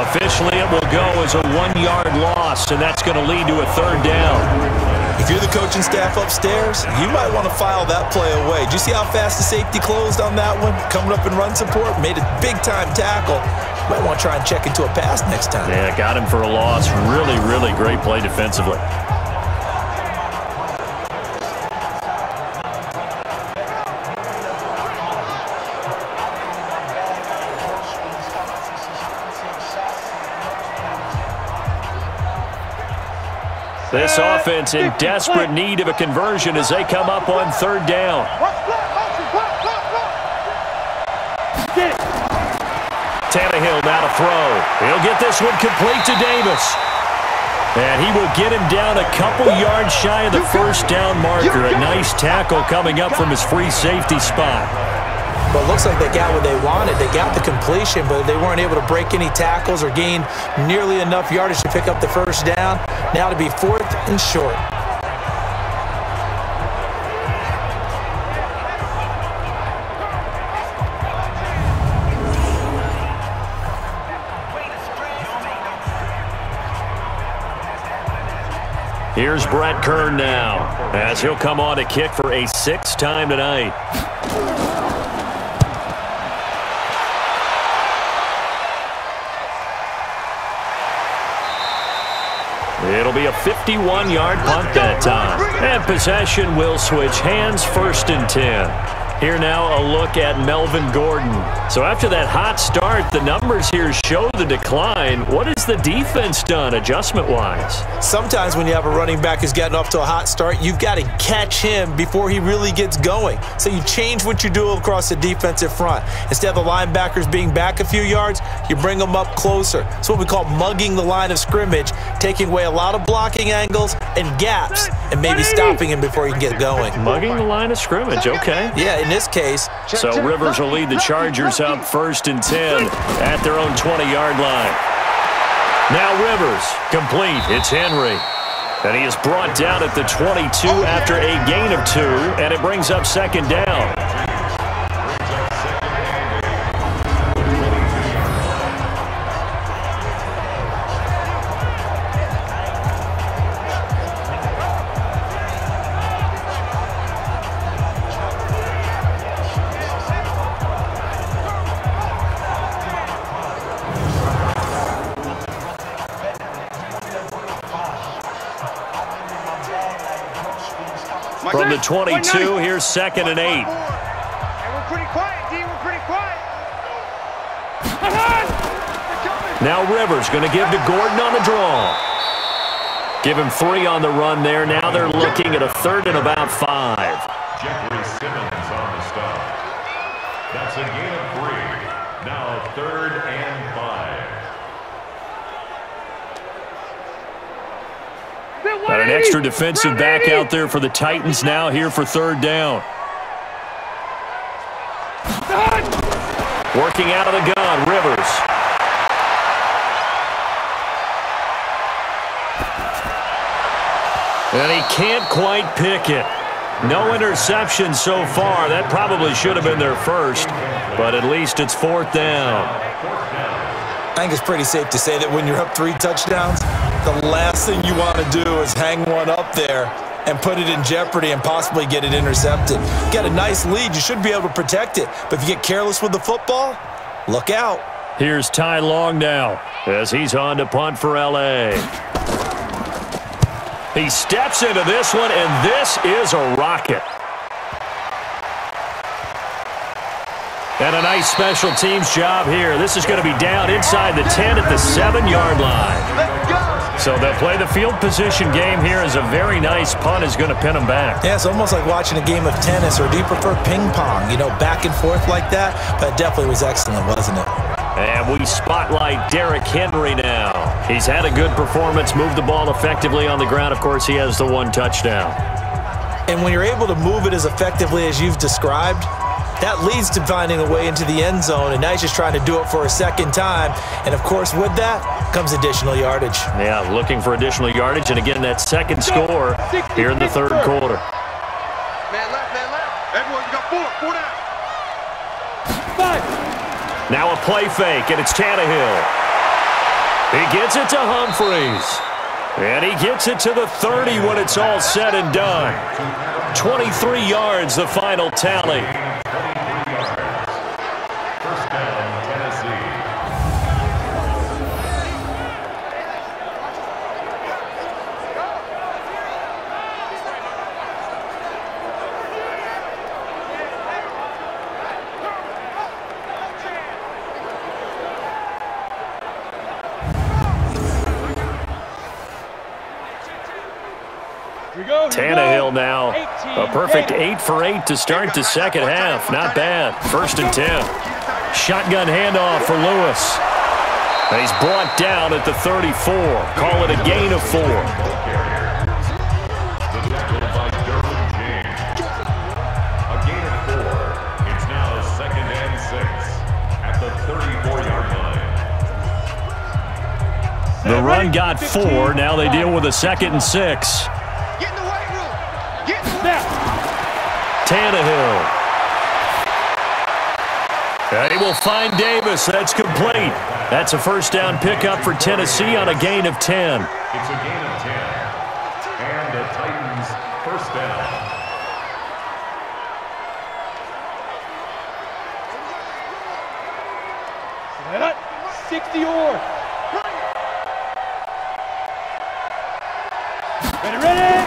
[SPEAKER 2] Officially, it will go as a 1-yard loss, and that's going to lead to a 3rd down. If you're the coaching staff upstairs, you might want to file that play away. Did you see how fast the safety closed on that one? Coming up in run support, made a big-time tackle. You might want to try and check into a pass next time. Yeah, got him for a loss. Really, really great play defensively. This offense in desperate need of a conversion as they come up on 3rd down. Tannehill now to throw. He'll get this one complete to Davis. And he will get him down a couple yards shy of the 1st down marker. A nice tackle coming up from his free safety spot. But it looks like they got what they wanted. They got the completion, but they weren't able to break any tackles or gain nearly enough yardage to pick up the 1st down. Now to be 4th and short. Here's Brett Kern now, as he'll come on to kick for a 6th time tonight. It'll be a 51-yard punt that time. And possession will switch hands, 1st and 10. Here now a look at Melvin Gordon. So after that hot start, the numbers here show the decline. What has the defense done adjustment-wise? Sometimes when you have a running back who's getting off to a hot start, you've got to catch him before he really gets going. So you change what you do across the defensive front. Instead of the linebackers being back a few yards, you bring them up closer. It's what we call mugging the line of scrimmage, taking away a lot of blocking angles and gaps and maybe stopping him before he can get going. Mugging the line of scrimmage, okay. Yeah, in this case. So Rivers will lead the Chargers up 1st and 10 at their own 20-yard line. Now Rivers, complete. It's Henry. And he is brought down at the 22 after a gain of 2, and it brings up 2nd down. From the 22, here's 2nd and 8.
[SPEAKER 4] Hey, we're pretty quiet, D. We're pretty quiet.
[SPEAKER 2] Now Rivers going to give to Gordon on the draw. Give him 3 on the run there. Now they're looking at a 3rd and about 5.
[SPEAKER 5] Jeffrey Simmons on the stop. That's a gain of 3. Now 3rd and 5.
[SPEAKER 2] Got an extra defensive back out there for the Titans now here for 3rd down. Working out of the gun, Rivers. And he can't quite pick it. No interception so far. That probably should have been their first, but at least it's 4th down.
[SPEAKER 3] I think it's pretty safe to say that when you're up 3 touchdowns, The last thing you want to do is hang one up there and put it in jeopardy and possibly get it intercepted. Get a nice lead, you should be able to protect it. But if you get careless with the football, look out.
[SPEAKER 2] Here's Ty Long now as he's on to punt for L.A. He steps into this one, and this is a rocket. And a nice special teams job here. This is going to be down inside the 10 at the 7-yard line. So they'll play the field position game here as a very nice punt is going to pin them back.
[SPEAKER 3] Yeah, it's almost like watching a game of tennis, or do you prefer ping pong? You know, back and forth like that? But it definitely was excellent, wasn't it?
[SPEAKER 2] And we spotlight Derrick Henry now. He's had a good performance, moved the ball effectively on the ground. Of course, he has the one touchdown.
[SPEAKER 3] And when you're able to move it as effectively as you've described, that leads to finding a way into the end zone, and now he's just trying to do it for a second time. And, of course, with that comes additional yardage.
[SPEAKER 2] Yeah, looking for additional yardage, and again, that second score here in the third quarter.
[SPEAKER 7] Man left, man left. Everyone, you got four down.
[SPEAKER 4] 5.
[SPEAKER 2] Now a play fake, and it's Tannehill. He gets it to Humphries. And he gets it to the 30 when it's all said and done. 23 yards, the final tally.
[SPEAKER 5] First down, Tennessee.
[SPEAKER 2] Tannehill now, a perfect 8 for 8 to start the second half. Not bad. 1st and 10. Shotgun handoff for Lewis. And he's brought down at the 34. Call it a gain of 4.
[SPEAKER 5] The tackle by Derrick Henry. A gain of 4. It's now 2nd and 6 at the 34-yard line.
[SPEAKER 2] The run got 4. Now they deal with a 2nd and 6. Tannehill. And he will find Davis. That's complete. That's a first down pickup for Tennessee on a gain of 10.
[SPEAKER 5] It's a gain of 10. And the Titans first down.
[SPEAKER 4] Set up. 60 or. Ready.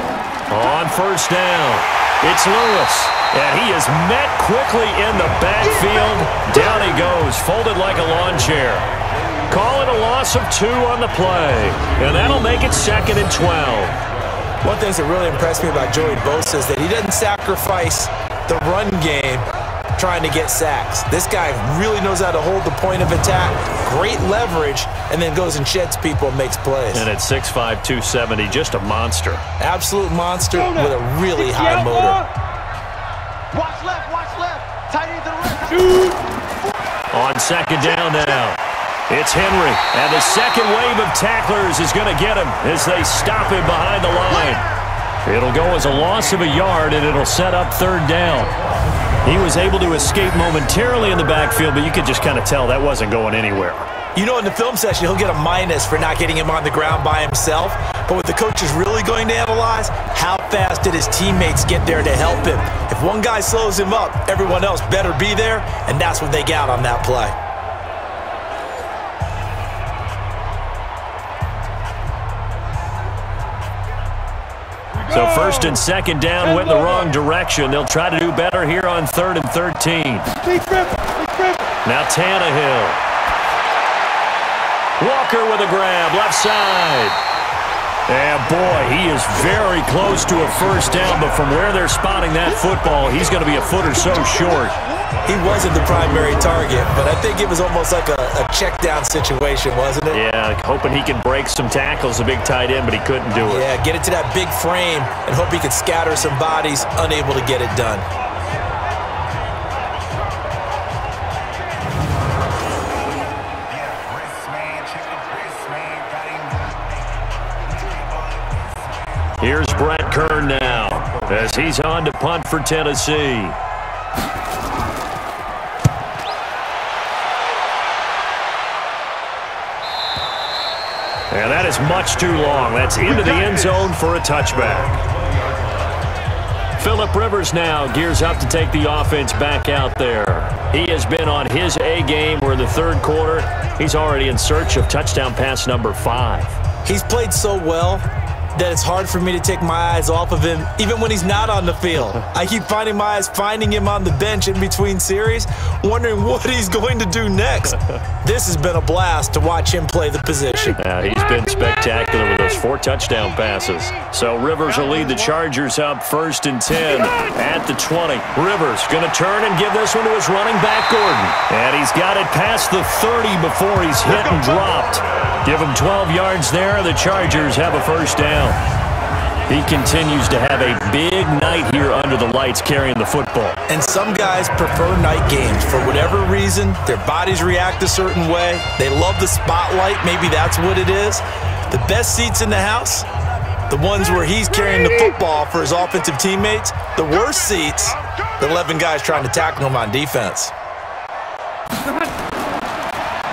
[SPEAKER 2] On first down. It's Lewis, and he is met quickly in the backfield. Down he goes, folded like a lawn chair. Call it a loss of 2 on the play, and that'll make it 2nd and 12.
[SPEAKER 3] One thing that really impressed me about Joey Bosa is that he doesn't sacrifice the run game trying to get sacks. This guy really knows how to hold the point of attack, great leverage, and then goes and sheds people and makes plays.
[SPEAKER 2] And at 6'5", 270, just a monster.
[SPEAKER 3] Absolute monster with a really high motor.
[SPEAKER 7] Watch left. Tight end to the left.
[SPEAKER 2] On 2nd down now, it's Henry, and the second wave of tacklers is going to get him as they stop him behind the line. It'll go as a loss of a yard, and it'll set up 3rd down. He was able to escape momentarily in the backfield, but you could just kind of tell that wasn't going anywhere.
[SPEAKER 3] You know, in the film session, he'll get a minus for not getting him on the ground by himself. But what the coach is really going to analyze, how fast did his teammates get there to help him? If one guy slows him up, everyone else better be there, and that's what they got on that play.
[SPEAKER 2] So 1st and 2nd down went the wrong direction. They'll try to do better here on 3rd and 13. Now Tannehill. Walker with a grab, left side. And boy, he is very close to a first down, but from where they're spotting that football, he's going to be a foot or so short.
[SPEAKER 3] He wasn't the primary target, but I think it was almost like a check down situation, wasn't it?
[SPEAKER 2] Yeah, hoping he can break some tackles, a big tight end, but he couldn't do it.
[SPEAKER 3] Yeah, get it to that big frame and hope he could scatter some bodies, unable to get it done.
[SPEAKER 2] Here's Brett Kern now as he's on to punt for Tennessee. And that is much too long. That's into the end zone for a touchback. Phillip Rivers now gears up to take the offense back out there. He has been on his A game. We're in the third quarter. He's already in search of touchdown pass number 5.
[SPEAKER 3] He's played so well that it's hard for me to take my eyes off of him, even when he's not on the field. I keep finding my eyes finding him on the bench in between series, wondering what he's going to do next. This has been a blast to watch him play the position.
[SPEAKER 2] He's been spectacular with those 4 touchdown passes. So Rivers will lead the Chargers up 1st and 10 at the 20. Rivers going to turn and give this one to his running back, Gordon. And he's got it past the 30 before he's hit and dropped. Give him 12 yards there. The Chargers have a first down. He continues to have a big night here under the lights carrying the football.
[SPEAKER 3] And some guys prefer night games. For whatever reason, their bodies react a certain way. They love the spotlight. Maybe that's what it is. The best seats in the house, the ones where he's carrying the football for his offensive teammates. The worst seats, the 11 guys trying to tackle him on defense.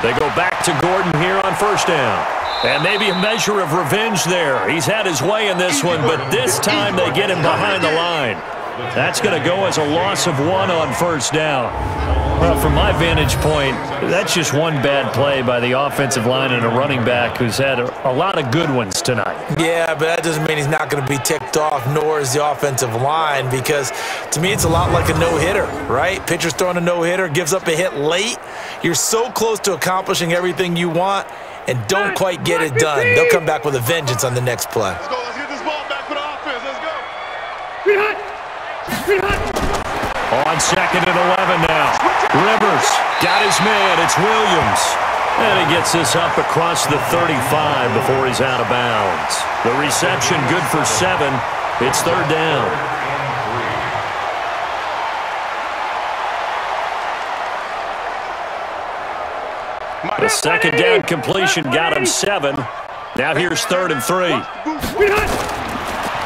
[SPEAKER 2] They go back to Gordon here on first down. And maybe a measure of revenge there. He's had his way in this one, but this time they get him behind the line. That's going to go as a loss of 1 on first down. Well, from my vantage point, that's just one bad play by the offensive line and a running back who's had a lot of good ones tonight.
[SPEAKER 3] Yeah, but that doesn't mean he's not going to be ticked off, nor is the offensive line, because to me it's a lot like a no-hitter, right? Pitcher's throwing a no-hitter, gives up a hit late. You're so close to accomplishing everything you want and don't quite get it done. They'll come back with a vengeance on the next play.
[SPEAKER 7] Let's go. Let's get this ball back for the offense. Let's go.
[SPEAKER 2] On 2nd and 11 now. Rivers got his man. It's Williams. And he gets this up across the 35 before he's out of bounds. The reception good for 7. It's 3rd down. The 2nd down completion got him 7. Now here's 3rd and 3.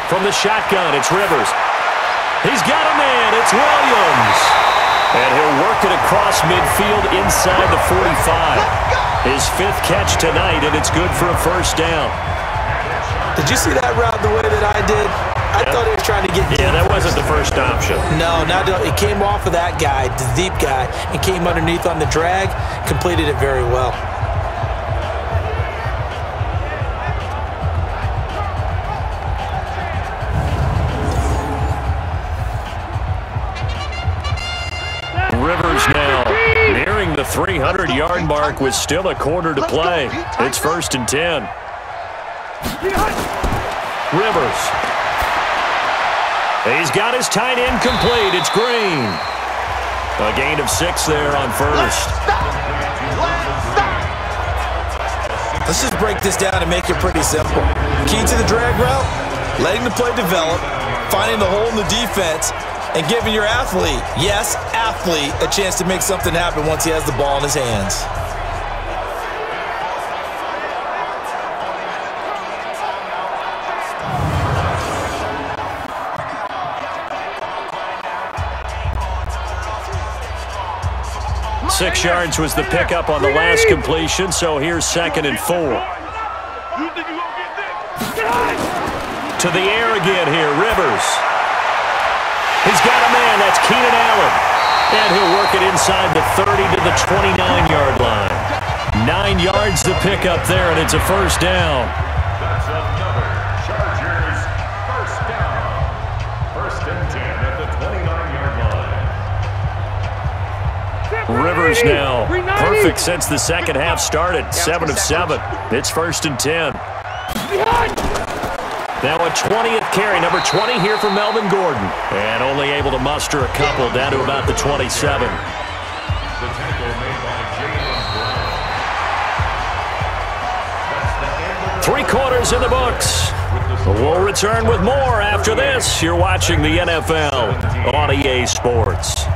[SPEAKER 2] From the shotgun, it's Rivers. He's got a man. It's Williams. And he'll work it across midfield inside the 45. His 5th catch tonight, and it's good for a first down.
[SPEAKER 3] Did you see that route the way that I did? I thought he was trying to get deep.
[SPEAKER 2] Yeah, that wasn't the first option.
[SPEAKER 3] No, it came off of that guy, the deep guy, and came underneath on the drag, completed it very well.
[SPEAKER 2] Rivers now nearing the 300-yard mark with still a quarter to play. It's 1st and 10. Rivers. He's got his tight end complete. It's Green. A gain of 6 there on first.
[SPEAKER 3] Let's just break this down and make it pretty simple. Key to the drag route, letting the play develop, finding the hole in the defense, and giving your athlete, yes, athlete, a chance to make something happen once he has the ball in his hands.
[SPEAKER 2] Six yards was the pickup on the last completion, so here's 2nd and 4. To the air again here, Rivers. He's got a man, that's Keenan Allen. And he'll work it inside the 30 to the 29-yard line. 9 yards to pick up there, and it's a first down.
[SPEAKER 5] That's another Chargers first down. 1st and 10 at the 29-yard line.
[SPEAKER 2] Rivers now perfect since the second half started. 7 of 7. It's 1st and 10. Now a 20th carry, number 20 here for Melvin Gordon. And only able to muster a couple down to about the 27.
[SPEAKER 5] The tackle made by Jalen Brown.
[SPEAKER 2] 3 quarters in the books. We'll return with more after this. You're watching the NFL on EA Sports.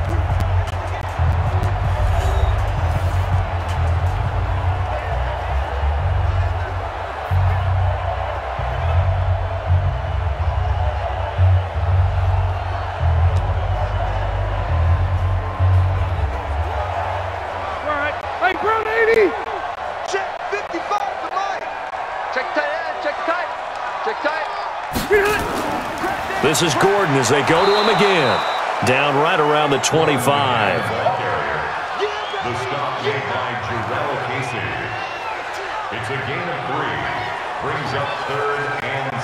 [SPEAKER 7] Check 55 to Mike.
[SPEAKER 2] This is Gordon as they go to him again. Down right around the 25.
[SPEAKER 5] The stop made by Jarrell Casey. It's a gain of 3. Brings up 3rd and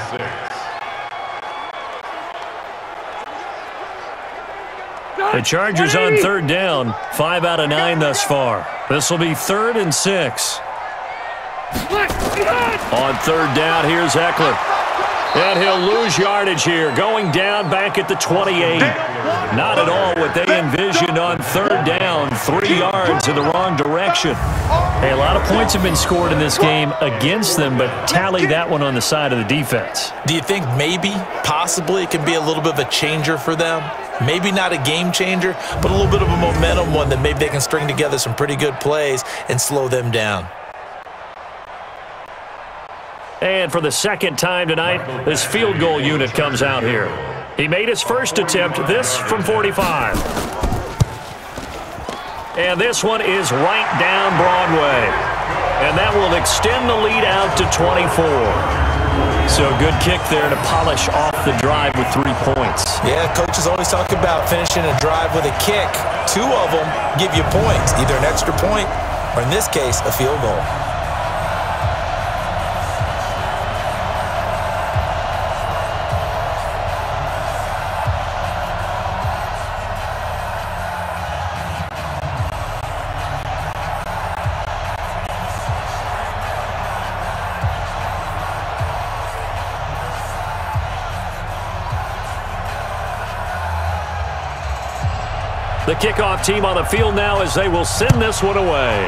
[SPEAKER 5] 6.
[SPEAKER 2] The Chargers on 3rd down. 5 out of 9 thus far. This will be 3rd and 6. On 3rd down, here's Eckler. And he'll lose yardage here, going down back at the 28. Not at all what they envisioned on 3rd down. 3 yards in the wrong direction.
[SPEAKER 6] Hey, a lot of points have been scored in this game against them, but tally that one on the side of the defense.
[SPEAKER 3] Do you think maybe, possibly, it can be a little bit of a changer for them? Maybe not a game changer, but a little bit of a momentum one that maybe they can string together some pretty good plays and slow them down.
[SPEAKER 2] And for the second time tonight, this field goal unit comes out here. He made his first attempt, this from 45. And this one is right down Broadway. And that will extend the lead out to 24. So good kick there to polish off the drive with 3 points.
[SPEAKER 3] Yeah, coaches always talk about finishing a drive with a kick. 2 of them give you points, either an extra point or, in this case, a field goal.
[SPEAKER 2] The kickoff team on the field now as they will send this one away.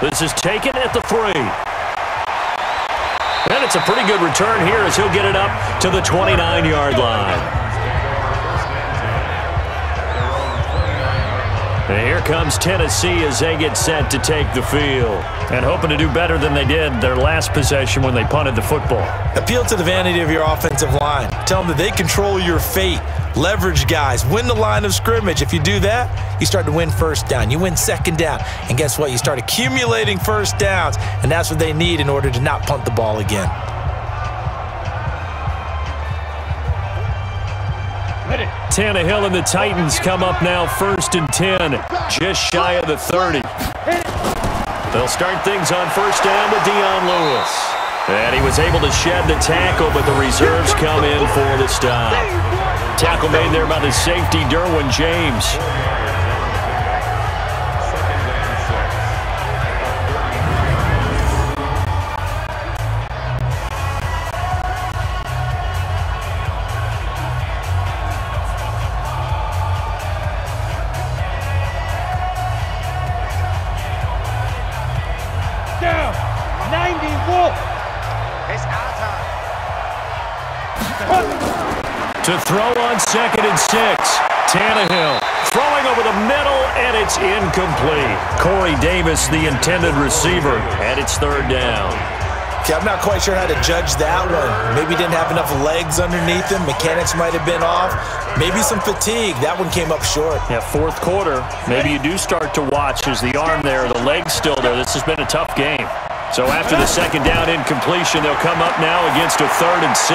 [SPEAKER 2] This is taken at the 3. And it's a pretty good return here as he'll get it up to the 29-yard line. And here comes Tennessee as they get set to take the field. And hoping to do better than they did their last possession when they punted the football.
[SPEAKER 3] Appeal to the vanity of your offensive line. Tell them that they control your fate. Leverage guys. Win the line of scrimmage. If you do that, you start to win first down. You win second down. And guess what? You start accumulating first downs. And that's what they need in order to not punt the ball again.
[SPEAKER 2] Tannehill and the Titans come up now 1st and 10. Just shy of the 30. They'll start things on 1st down with Dion Lewis. And he was able to shed the tackle, but the reserves come in for the stop. Tackle made there by the safety, Derwin James.
[SPEAKER 4] Down, 90 Wolf.
[SPEAKER 7] It's our time.
[SPEAKER 2] To throw on 2nd and 6. Tannehill throwing over the middle, and it's incomplete. Corey Davis, the intended receiver, and it's 3rd down.
[SPEAKER 3] Okay, I'm not quite sure how to judge that one. Maybe didn't have enough legs underneath him. Mechanics might have been off. Maybe some fatigue. That one came up short.
[SPEAKER 2] Yeah, 4th quarter. Maybe you do start to watch as the arm there, the leg's still there. This has been a tough game. So after the 2nd down incompletion, they'll come up now against a 3rd and 6.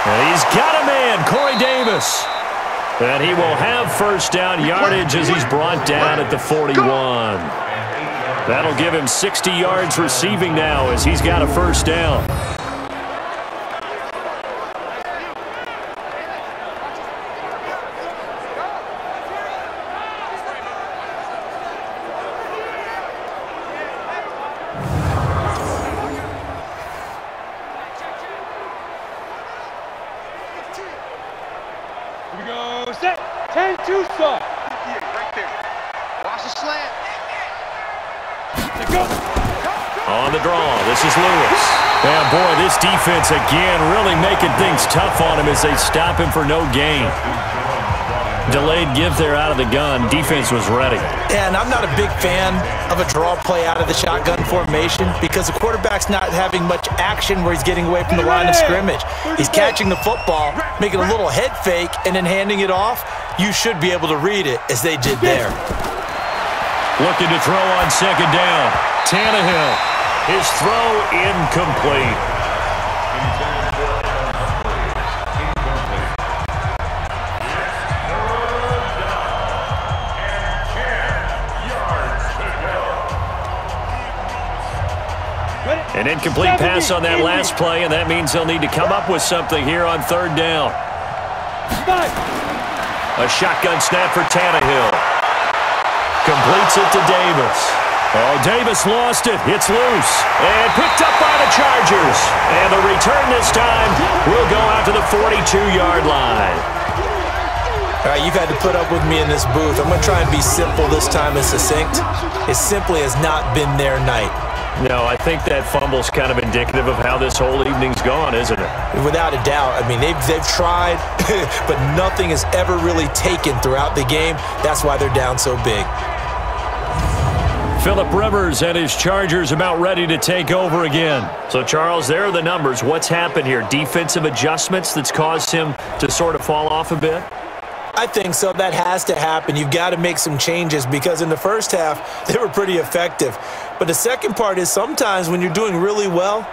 [SPEAKER 2] And he's got a man, Corey Davis. And he will have 1st down yardage as he's brought down at the 41. That'll give him 60 yards receiving now as he's got a 1st down.
[SPEAKER 4] Here we go, set, 10-2 start.
[SPEAKER 7] Right there. Watch the slant.
[SPEAKER 4] Go.
[SPEAKER 2] On the draw, this is Lewis. And boy, this defense again really making things tough on him as they stop him for no gain. Delayed give there out of the gun. Defense was ready.
[SPEAKER 3] And I'm not a big fan of a draw play out of the shotgun formation because the quarterback's not having much action where he's getting away from the line of scrimmage. He's catching the football, making a little head fake, and then handing it off. You should be able to read it as they did there.
[SPEAKER 2] Looking to throw on 2nd down. Tannehill. His throw incomplete.
[SPEAKER 6] An incomplete pass on that last play, and that means they'll need to come up with something here on third down. A shotgun snap for Tannehill. Completes it to Davis. Oh, Davis lost it. It's loose. And picked up by the Chargers. And the return this time will go out to the 42-yard line.
[SPEAKER 3] All right, you've had to put up with me in this booth. I'm going to try and be simple this time and succinct. It simply has not been their night.
[SPEAKER 6] No, I think that fumble's kind of indicative of how this whole evening's gone, isn't it?
[SPEAKER 3] Without a doubt. I mean, they've tried, but nothing has ever really taken throughout the game. That's why they're down so big.
[SPEAKER 6] Phillip Rivers and his Chargers about ready to take over again. So, Charles, there are the numbers. What's happened here? Defensive adjustments that's caused him to sort of fall off a bit?
[SPEAKER 3] I think so. That has to happen. You've got to make some changes because in the first half, they were pretty effective. But the second part is sometimes when you're doing really well,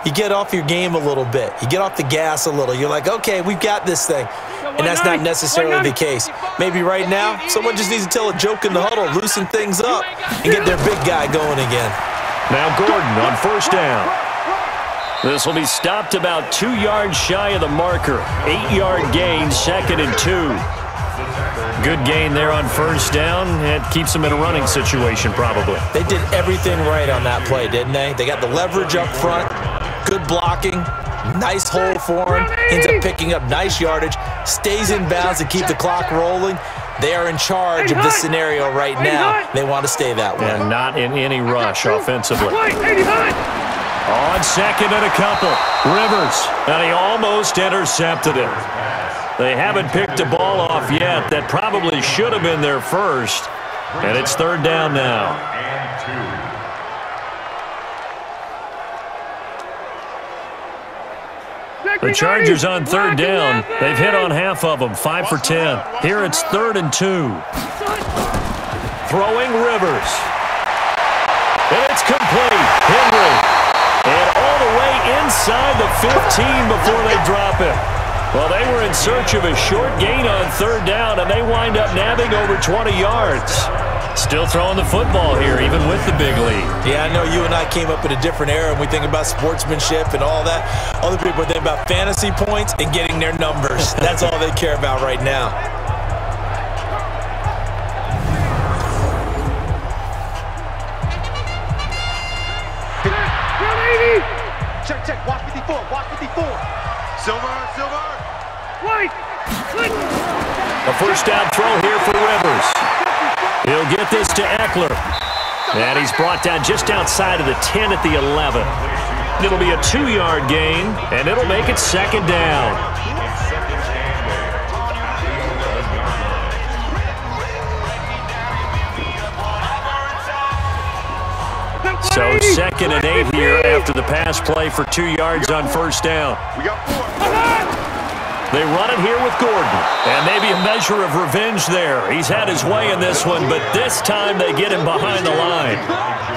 [SPEAKER 3] you get off your game a little bit. You get off the gas a little. You're like, okay, we've got this thing. And that's not necessarily the case. Maybe right now, someone just needs to tell a joke in the huddle, loosen things up, and get their big guy going again.
[SPEAKER 6] Now Gordon on first down. This will be stopped about 2 yards shy of the marker. 8-yard gain, 2nd and 2. Good gain there on first down. It keeps them in a running situation probably.
[SPEAKER 3] They did everything right on that play, didn't they? They got the leverage up front, good blocking, nice hole for him, ends up picking up nice yardage, stays in bounds to keep the clock rolling. They are in charge of this scenario right now. They want to stay that way.
[SPEAKER 6] And not in any rush offensively. On second and a couple, Rivers, and he almost intercepted it. They haven't picked a ball off yet. That probably should have been their first, and it's third down now. The Chargers on third down. They've hit on half of them, 5 for 10. Here it's 3rd and 2. Throwing Rivers. And it's complete. Henry. And all the way inside the 15 before they drop it. Well, they were in search of a short gain on third down, and they wind up nabbing over 20 yards. Still throwing the football here, even with the big lead.
[SPEAKER 3] Yeah, I know you and I came up in a different era, and we think about sportsmanship and all that. Other people think about fantasy points and getting their numbers. That's all they care about right now.
[SPEAKER 7] Check, watch 54, watch 54. Silver. White.
[SPEAKER 6] A first down throw here for Rivers. He'll get this to Eckler. And he's brought down just outside of the 10 at the 11. It'll be a 2-yard gain, and it'll make it 2nd down. So 2nd and 8 here after the pass play for 2 yards on first down.
[SPEAKER 7] We got 4.
[SPEAKER 6] They run it here with Gordon, and maybe a measure of revenge there. He's had his way in this one, but this time they get him behind the line.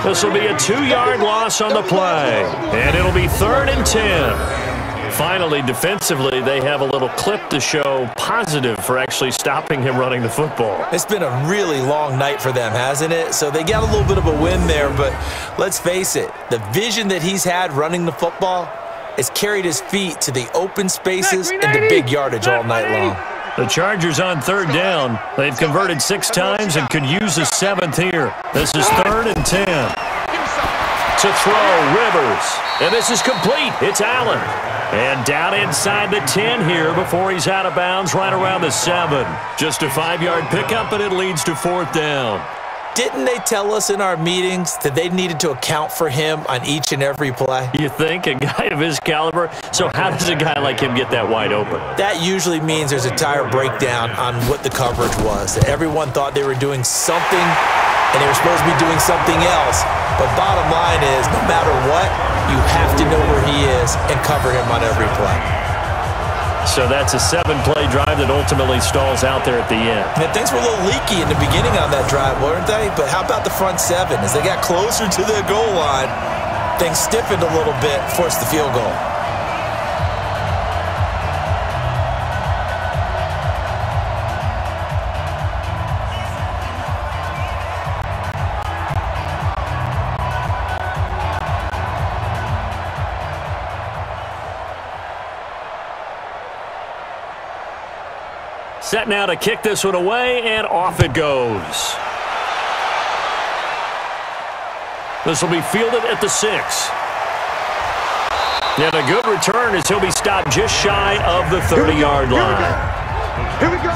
[SPEAKER 6] This will be a 2-yard loss on the play, and it'll be 3rd and 10. Finally, defensively, they have a little clip to show positive for actually stopping him running the football.
[SPEAKER 3] It's been a really long night for them, hasn't it? So they got a little bit of a win there, but let's face it, the vision that he's had running the football has carried his feet to the open spaces and the big yardage all night long.
[SPEAKER 6] The Chargers on third down. They've converted 6 times and could use a 7th here. This is 3rd and 10. To throw, Rivers. And this is complete. It's Allen. And down inside the 10 here before he's out of bounds right around the 7. Just a 5-yard pickup, and it leads to 4th down.
[SPEAKER 3] Didn't they tell us in our meetings that they needed to account for him on each and every play?
[SPEAKER 6] You think? A guy of his caliber? So how does a guy like him get that wide open?
[SPEAKER 3] That usually means there's a tire breakdown on what the coverage was. That everyone thought they were doing something, and they were supposed to be doing something else. But bottom line is, no matter what, you have to know where he is and cover him on every play.
[SPEAKER 6] So that's a 7-play drive that ultimately stalls out there at the end.
[SPEAKER 3] And things were a little leaky in the beginning on that drive, weren't they? But how about the front 7? As they got closer to the goal line, things stiffened a little bit, forced the field goal.
[SPEAKER 2] Set now to kick this one away, and off it goes. This will be fielded at the 6. And a good return as he'll be stopped just shy of the 30-yard line.
[SPEAKER 7] Here we go.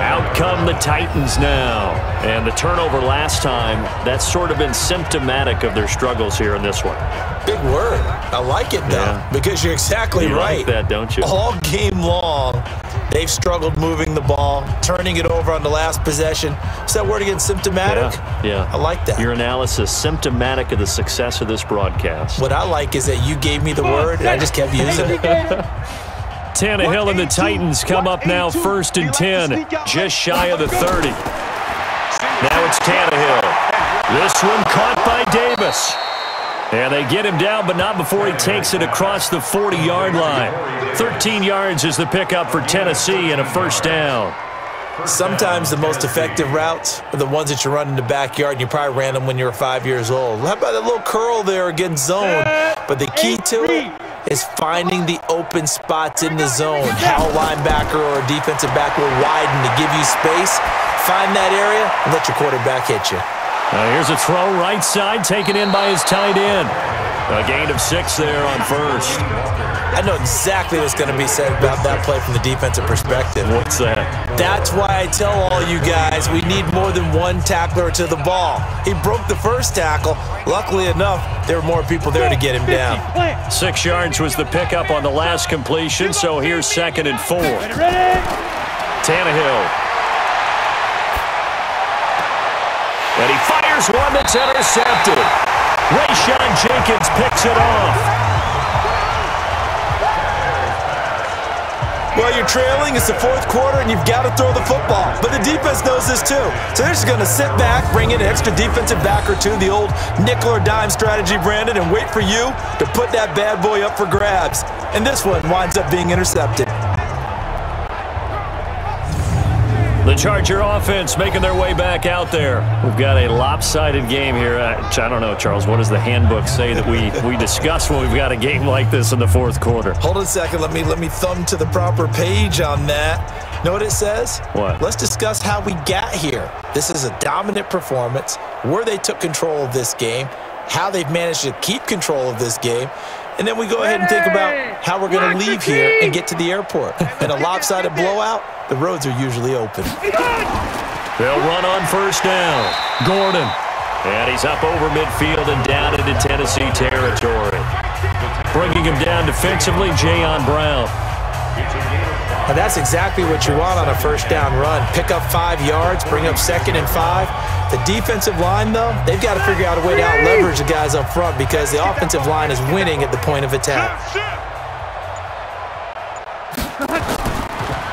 [SPEAKER 2] Out come the Titans now. And the turnover last time, that's sort of been symptomatic of their struggles here in this one.
[SPEAKER 3] Big word. I like it, though, because you're exactly right.
[SPEAKER 2] You like that, don't you?
[SPEAKER 3] All game long, they've struggled moving the ball, turning it over on the last possession. Is that word again, symptomatic?
[SPEAKER 2] Yeah.
[SPEAKER 3] I like that.
[SPEAKER 2] Your analysis, symptomatic of the success of this broadcast.
[SPEAKER 3] What I like is that you gave me the word, and I just kept using it.
[SPEAKER 2] Tannehill and the Titans come up now 1st and 10, just shy of the 30. Now it's Tannehill. This one caught by Davis. And they get him down, but not before he takes it across the 40-yard line. 13 yards is the pickup for Tennessee and a first down.
[SPEAKER 3] Sometimes the most effective routes are the ones that you run in the backyard, and you probably ran them when you were 5 years old. How about that little curl there against zone? But the key to it is finding the open spots in the zone. How a linebacker or a defensive back will widen to give you space. Find that area and let your quarterback hit you.
[SPEAKER 2] Here's a throw right side, taken in by his tight end. A gain of 6 there on first.
[SPEAKER 3] I know exactly what's going to be said about that play from the defensive perspective.
[SPEAKER 2] What's that?
[SPEAKER 3] That's why I tell all you guys we need more than one tackler to the ball. He broke the first tackle. Luckily enough, there were more people there to get him down.
[SPEAKER 2] 6 yards was the pickup on the last completion, so here's 2nd and 4. Tannehill. And he fires one that's intercepted. Rayshon Jenkins picks it off.
[SPEAKER 3] Well, you're trailing. It's the 4th quarter, and you've got to throw the football. But the defense knows this, too. So they're just going to sit back, bring in an extra defensive back or two, the old nickel or dime strategy, Brandon, and wait for you to put that bad boy up for grabs. And this one winds up being intercepted.
[SPEAKER 2] The Charger offense making their way back out there. We've got a lopsided game here. I don't know, Charles, what does the handbook say that we discuss when we've got a game like this in the 4th quarter?
[SPEAKER 3] Hold on a second. Let me thumb to the proper page on that. Know what it says?
[SPEAKER 2] What?
[SPEAKER 3] Let's discuss how we got here. This is a dominant performance, where they took control of this game, how they've managed to keep control of this game, and then we go ahead and think about how we're going to leave here and get to the airport. In a lopsided blowout, the roads are usually open.
[SPEAKER 2] They'll run on first down. Gordon. And he's up over midfield and down into Tennessee territory. Bringing him down defensively, Jayon Brown.
[SPEAKER 3] And that's exactly what you want on a first down run. Pick up 5 yards, bring up 2nd and 5. The defensive line, though, they've got to figure out a way to out-leverage the guys up front because the offensive line is winning at the point of attack.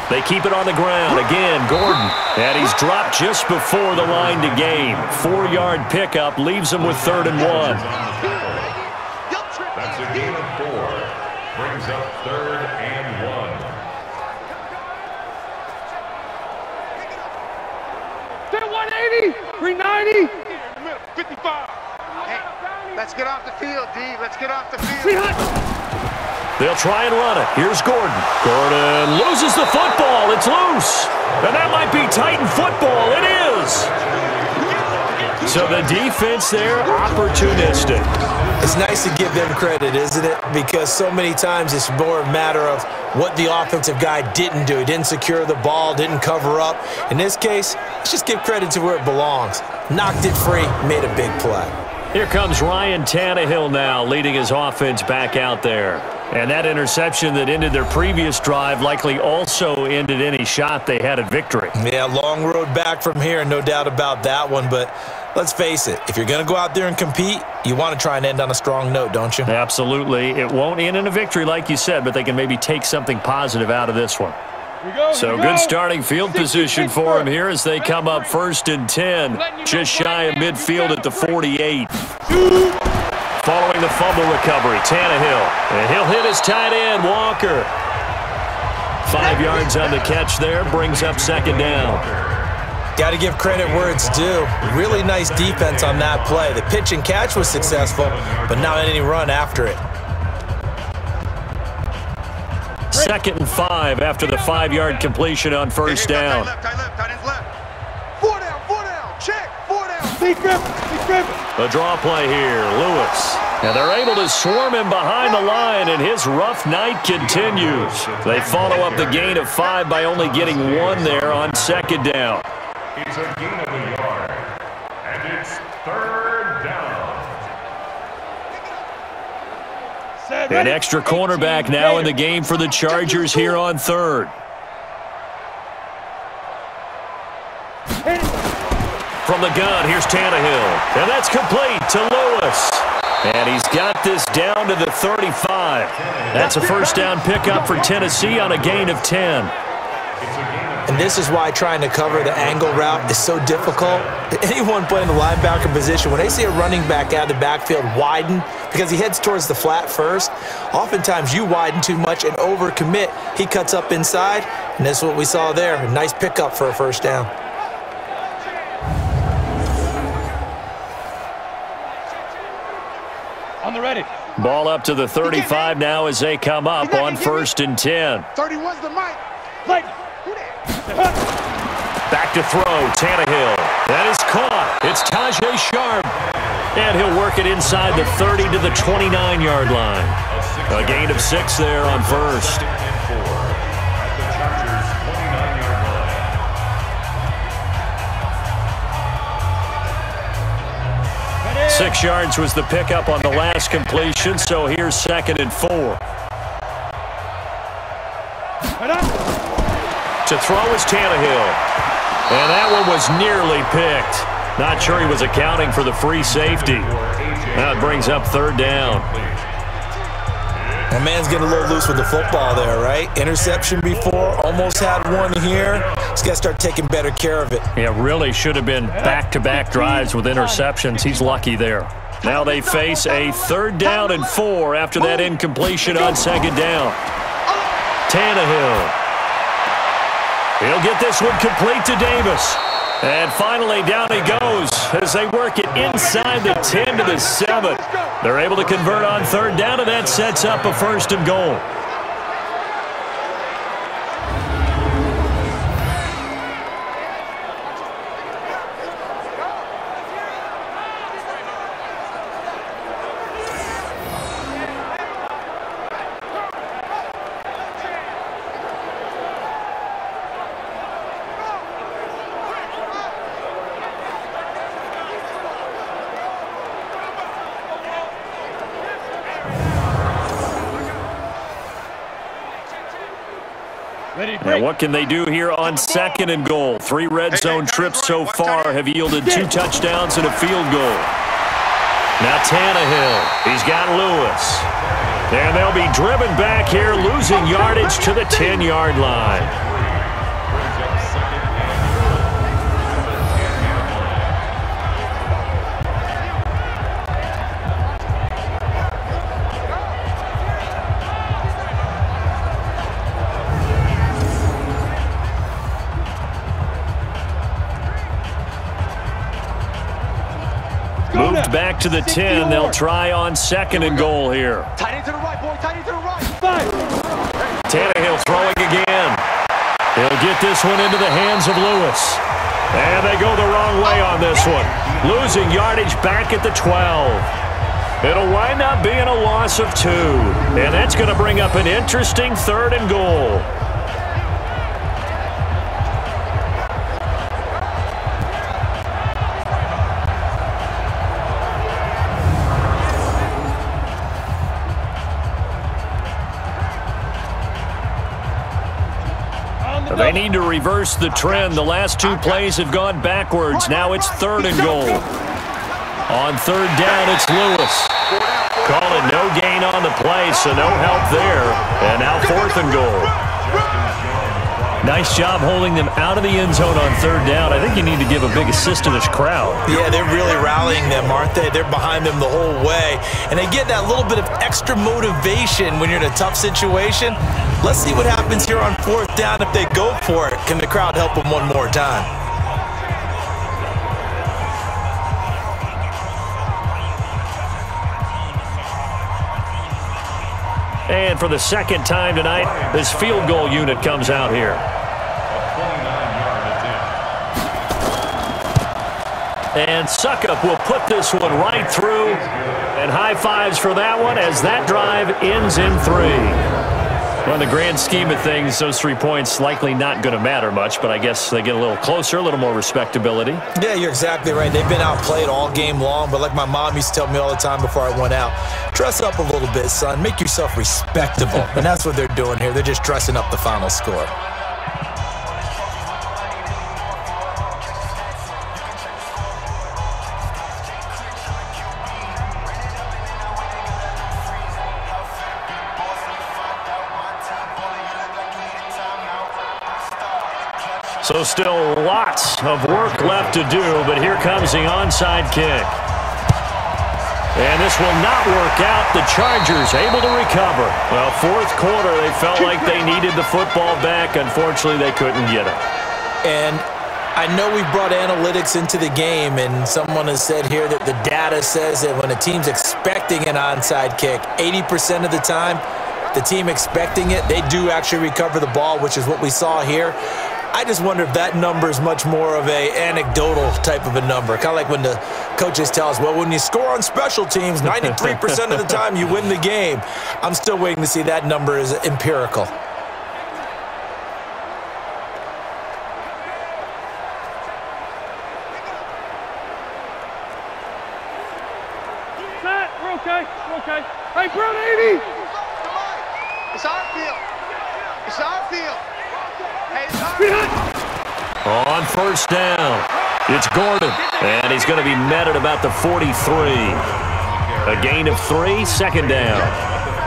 [SPEAKER 2] They keep it on the ground. Again, Gordon. And he's dropped just before the line to gain. 4-yard pickup leaves him with 3rd and 1.
[SPEAKER 5] That's a gain of 4. Brings up 3rd and 1.
[SPEAKER 4] 180, 390.
[SPEAKER 7] 55. Hey, let's get off the field, D. Let's get off the field.
[SPEAKER 2] They'll try and run it. Here's Gordon. Gordon loses the football. It's loose. And that might be Titan football. It is. So the defense there, opportunistic.
[SPEAKER 3] It's nice to give them credit, isn't it? Because so many times it's more a matter of what the offensive guy didn't do. He didn't secure the ball, didn't cover up. In this case, let's just give credit to where it belongs. Knocked it free, made a big play.
[SPEAKER 2] Here comes Ryan Tannehill now, leading his offense back out there. And that interception that ended their previous drive likely also ended any shot they had at victory.
[SPEAKER 3] Yeah, long road back from here, no doubt about that one. But let's face it, if you're going to go out there and compete, you want to try and end on a strong note, don't you?
[SPEAKER 2] Absolutely. It won't end in a victory like you said, but they can maybe take something positive out of this one. So good starting field position for him here as they come up 1st and 10, just shy of midfield at the 48. Following the fumble recovery, Tannehill. And he'll hit his tight end, Walker. 5 yards on the catch there, brings up 2nd down.
[SPEAKER 3] Got to give credit where it's due. Really nice defense on that play. The pitch and catch was successful, but not any run after it.
[SPEAKER 2] 2nd and 5 after the 5-yard completion on first down.
[SPEAKER 7] Tight ends left. 4 down, check, 4 down.
[SPEAKER 4] Big grip.
[SPEAKER 2] The draw play here, Lewis. And they're able to swarm him behind the line, and his rough night continues. They follow up the gain of 5 by only getting 1 there on 2nd down.
[SPEAKER 5] It's a gain of a yard, and it's 3rd down.
[SPEAKER 2] An extra cornerback now in the game for the Chargers here on 3rd. From the gun, here's Tannehill. And that's complete to Lewis. And he's got this down to the 35. That's a first down pickup for Tennessee on a gain of 10.
[SPEAKER 3] And this is why trying to cover the angle route is so difficult. Anyone playing the linebacker position, when they see a running back out of the backfield widen because he heads towards the flat first, oftentimes you widen too much and overcommit. He cuts up inside, and that's what we saw there. A nice pickup for a first down.
[SPEAKER 4] On the ready.
[SPEAKER 2] Ball up to the 35 now as they come up on 1st and 10.
[SPEAKER 7] 31's the mic.
[SPEAKER 4] Play.
[SPEAKER 2] Back to throw, Tannehill. That is caught. It's Tajay Sharp. And he'll work it inside the 30 to the 29-yard line. A gain of 6 there on 1st. 6 yards was the pickup on the last completion, so here's 2nd and 4. To throw is Tannehill. And that one was nearly picked. Not sure he was accounting for the free safety. Now it brings up 3rd down.
[SPEAKER 3] That man's getting a little loose with the football there, right? Interception before, almost had one here. He's got to start taking better care of it.
[SPEAKER 2] Yeah, really should have been back-to-back drives with interceptions. He's lucky there. Now they face a 3rd down and 4 after that incompletion on 2nd down. Tannehill. He'll get this one complete to Davis. And finally, down he goes as they work it inside the 10 to the 7. They're able to convert on 3rd down, and that sets up a 1st and goal. And what can they do here on 2nd and goal? 3 red zone trips so far have yielded 2 touchdowns and a field goal. Now Tannehill, he's got Lewis. And they'll be driven back here, losing yardage to the 10-yard line. Moved back to the 10. They'll try on 2nd and goal here.
[SPEAKER 7] Tight end to the right, boy. Tight end to the right.
[SPEAKER 2] Tannehill throwing again. He'll get this one into the hands of Lewis. And they go the wrong way on this one. Losing yardage back at the 12. It'll wind up being a loss of 2. And that's going to bring up an interesting 3rd and goal. They need to reverse the trend. The last 2 plays have gone backwards. Now it's 3rd and goal. On 3rd down, it's Lewis. Call it no gain on the play, so no help there. And now 4th and goal. Nice job holding them out of the end zone on 3rd down. I think you need to give a big assist to this crowd.
[SPEAKER 3] Yeah, they're really rallying them, aren't they? They're behind them the whole way. And they get that little bit of extra motivation when you're in a tough situation. Let's see what happens here on 4th down if they go for it. Can the crowd help them one more time?
[SPEAKER 2] And for the second time tonight, this field goal unit comes out here. And Suckup will put this one right through. And high fives for that one as that drive ends in 3. Well, in the grand scheme of things, those 3 points likely not going to matter much, but I guess they get a little closer, a little more respectability.
[SPEAKER 3] Yeah, you're exactly right. They've been outplayed all game long, but like my mom used to tell me all the time before I went out, dress up a little bit, son. Make yourself respectable. And that's what they're doing here. They're just dressing up the final score.
[SPEAKER 2] So still lots of work left to do, but here comes the onside kick. And this will not work out. The Chargers able to recover. Well, fourth quarter, they felt like they needed the football back. Unfortunately, they couldn't get it.
[SPEAKER 3] And I know we brought analytics into the game, and someone has said here that the data says that when a team's expecting an onside kick, 80% of the time, the team expecting it, they do actually recover the ball, which is what we saw here. I just wonder if that number is much more of a anecdotal type of a number. Kind of like when the coaches tell us, well, when you score on special teams, 93% of the time you win the game. I'm still waiting to see that number is empirical.
[SPEAKER 4] We're okay. We're okay. Hey, Brown 80!
[SPEAKER 7] It's our field. It's our field.
[SPEAKER 2] On first down, it's Gordon, and he's going to be met at about the 43. A gain of 3, second down.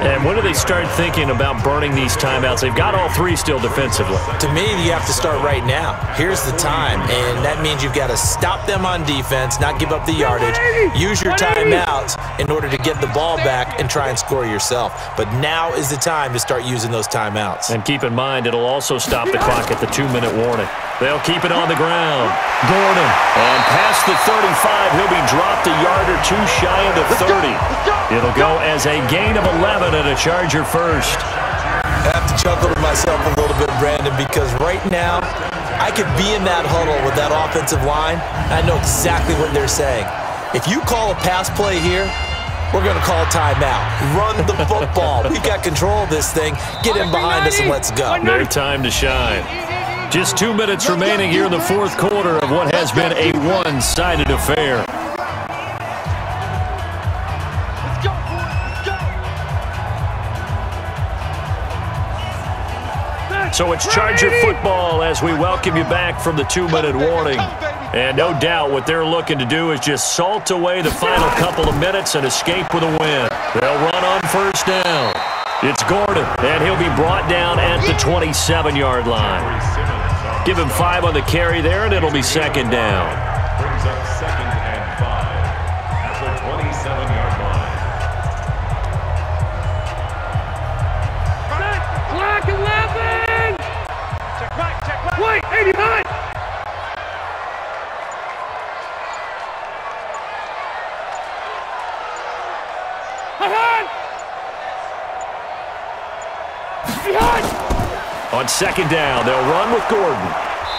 [SPEAKER 2] And when do they start thinking about burning these timeouts? They've got all 3 still defensively.
[SPEAKER 3] To me, you have to start right now. Here's the time, and that means you've got to stop them on defense, not give up the yardage, use your timeouts in order to get the ball back and try and score yourself. But now is the time to start using those timeouts.
[SPEAKER 2] And keep in mind, it'll also stop the clock at the 2-minute warning. They'll keep it on the ground. Gordon, and past the 35, he'll be dropped a yard or 2 shy of the 30. It'll go as a gain of 11 and a Charger first.
[SPEAKER 3] I have to chuckle to myself a little bit, Brandon, because right now I could be in that huddle with that offensive line. I know exactly what they're saying. If you call a pass play here, we're going to call a timeout. Run the football. We've got control of this thing. Get in behind us and let's go.
[SPEAKER 2] Their time to shine. Just 2 minutes remaining here in the fourth quarter of what has been a one-sided affair. So it's Charger football as we welcome you back from the 2-minute warning. And no doubt what they're looking to do is just salt away the final couple of minutes and escape with a win. They'll run on first down. It's Gordon, and he'll be brought down at the 27-yard line. Give him 5 on the carry there, and it'll be second down.
[SPEAKER 5] Brings up 2nd and 5 at the 27-yard line.
[SPEAKER 4] Clock 11! Check back. Wait, 89! Behind!
[SPEAKER 2] On second down, they'll run with Gordon.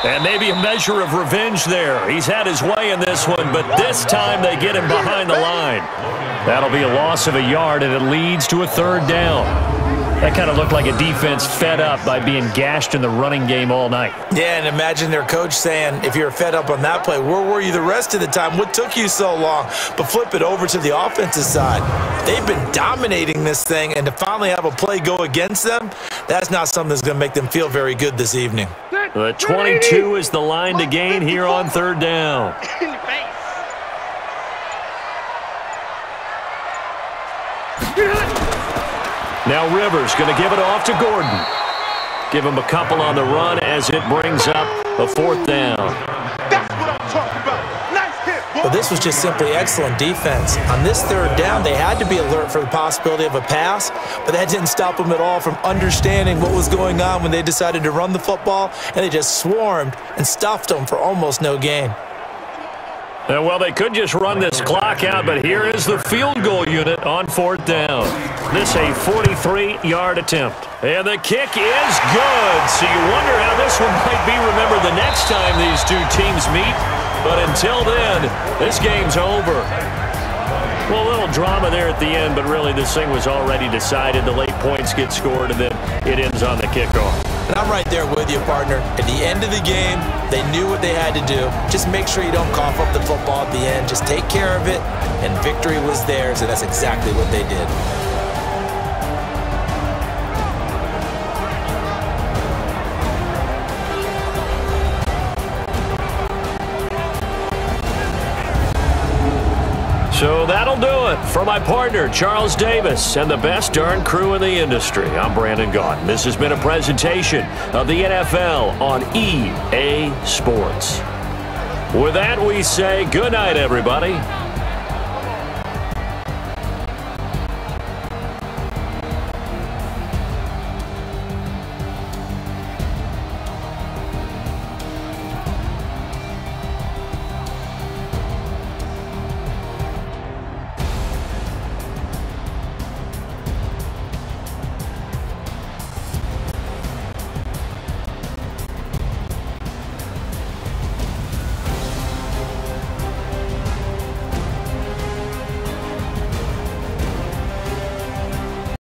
[SPEAKER 2] And maybe a measure of revenge there. He's had his way in this one, but this time they get him behind the line. That'll be a loss of a yard, and it leads to a third down. That kind of looked like a defense fed up by being gashed in the running game all night.
[SPEAKER 3] Yeah, and imagine their coach saying, if you're fed up on that play, where were you the rest of the time? What took you so long? But flip it over to the offensive side. They've been dominating this thing, and to finally have a play go against them, that's not something that's going to make them feel very good this evening.
[SPEAKER 2] The 22 is the line to gain here on third down. Now Rivers going to give it off to Gordon. Give him a couple on the run as it brings up a fourth down.
[SPEAKER 7] That's what I'm talking about. Nice hit, boy.
[SPEAKER 3] But this was just simply excellent defense. On this third down, they had to be alert for the possibility of a pass, but that didn't stop them at all from understanding what was going on when they decided to run the football, and they just swarmed and stuffed them for almost no gain.
[SPEAKER 2] Well, they could just run this clock out, but here is the field goal unit on fourth down. This a 43-yard attempt. And the kick is good. So you wonder how this one might be remembered the next time these two teams meet. But until then, this game's over. Well, a little drama there at the end, but really this thing was already decided. The late points get scored, and then it ends on the kickoff.
[SPEAKER 3] And I'm right there with you, partner. At the end of the game, they knew what they had to do. Just make sure you don't cough up the football at the end. Just take care of it, and victory was theirs, and that's exactly what they did.
[SPEAKER 2] So that'll do it for my partner, Charles Davis, and the best darn crew in the industry. I'm Brandon Gaudin. This has been a presentation of the NFL on EA Sports. With that, we say good night, everybody.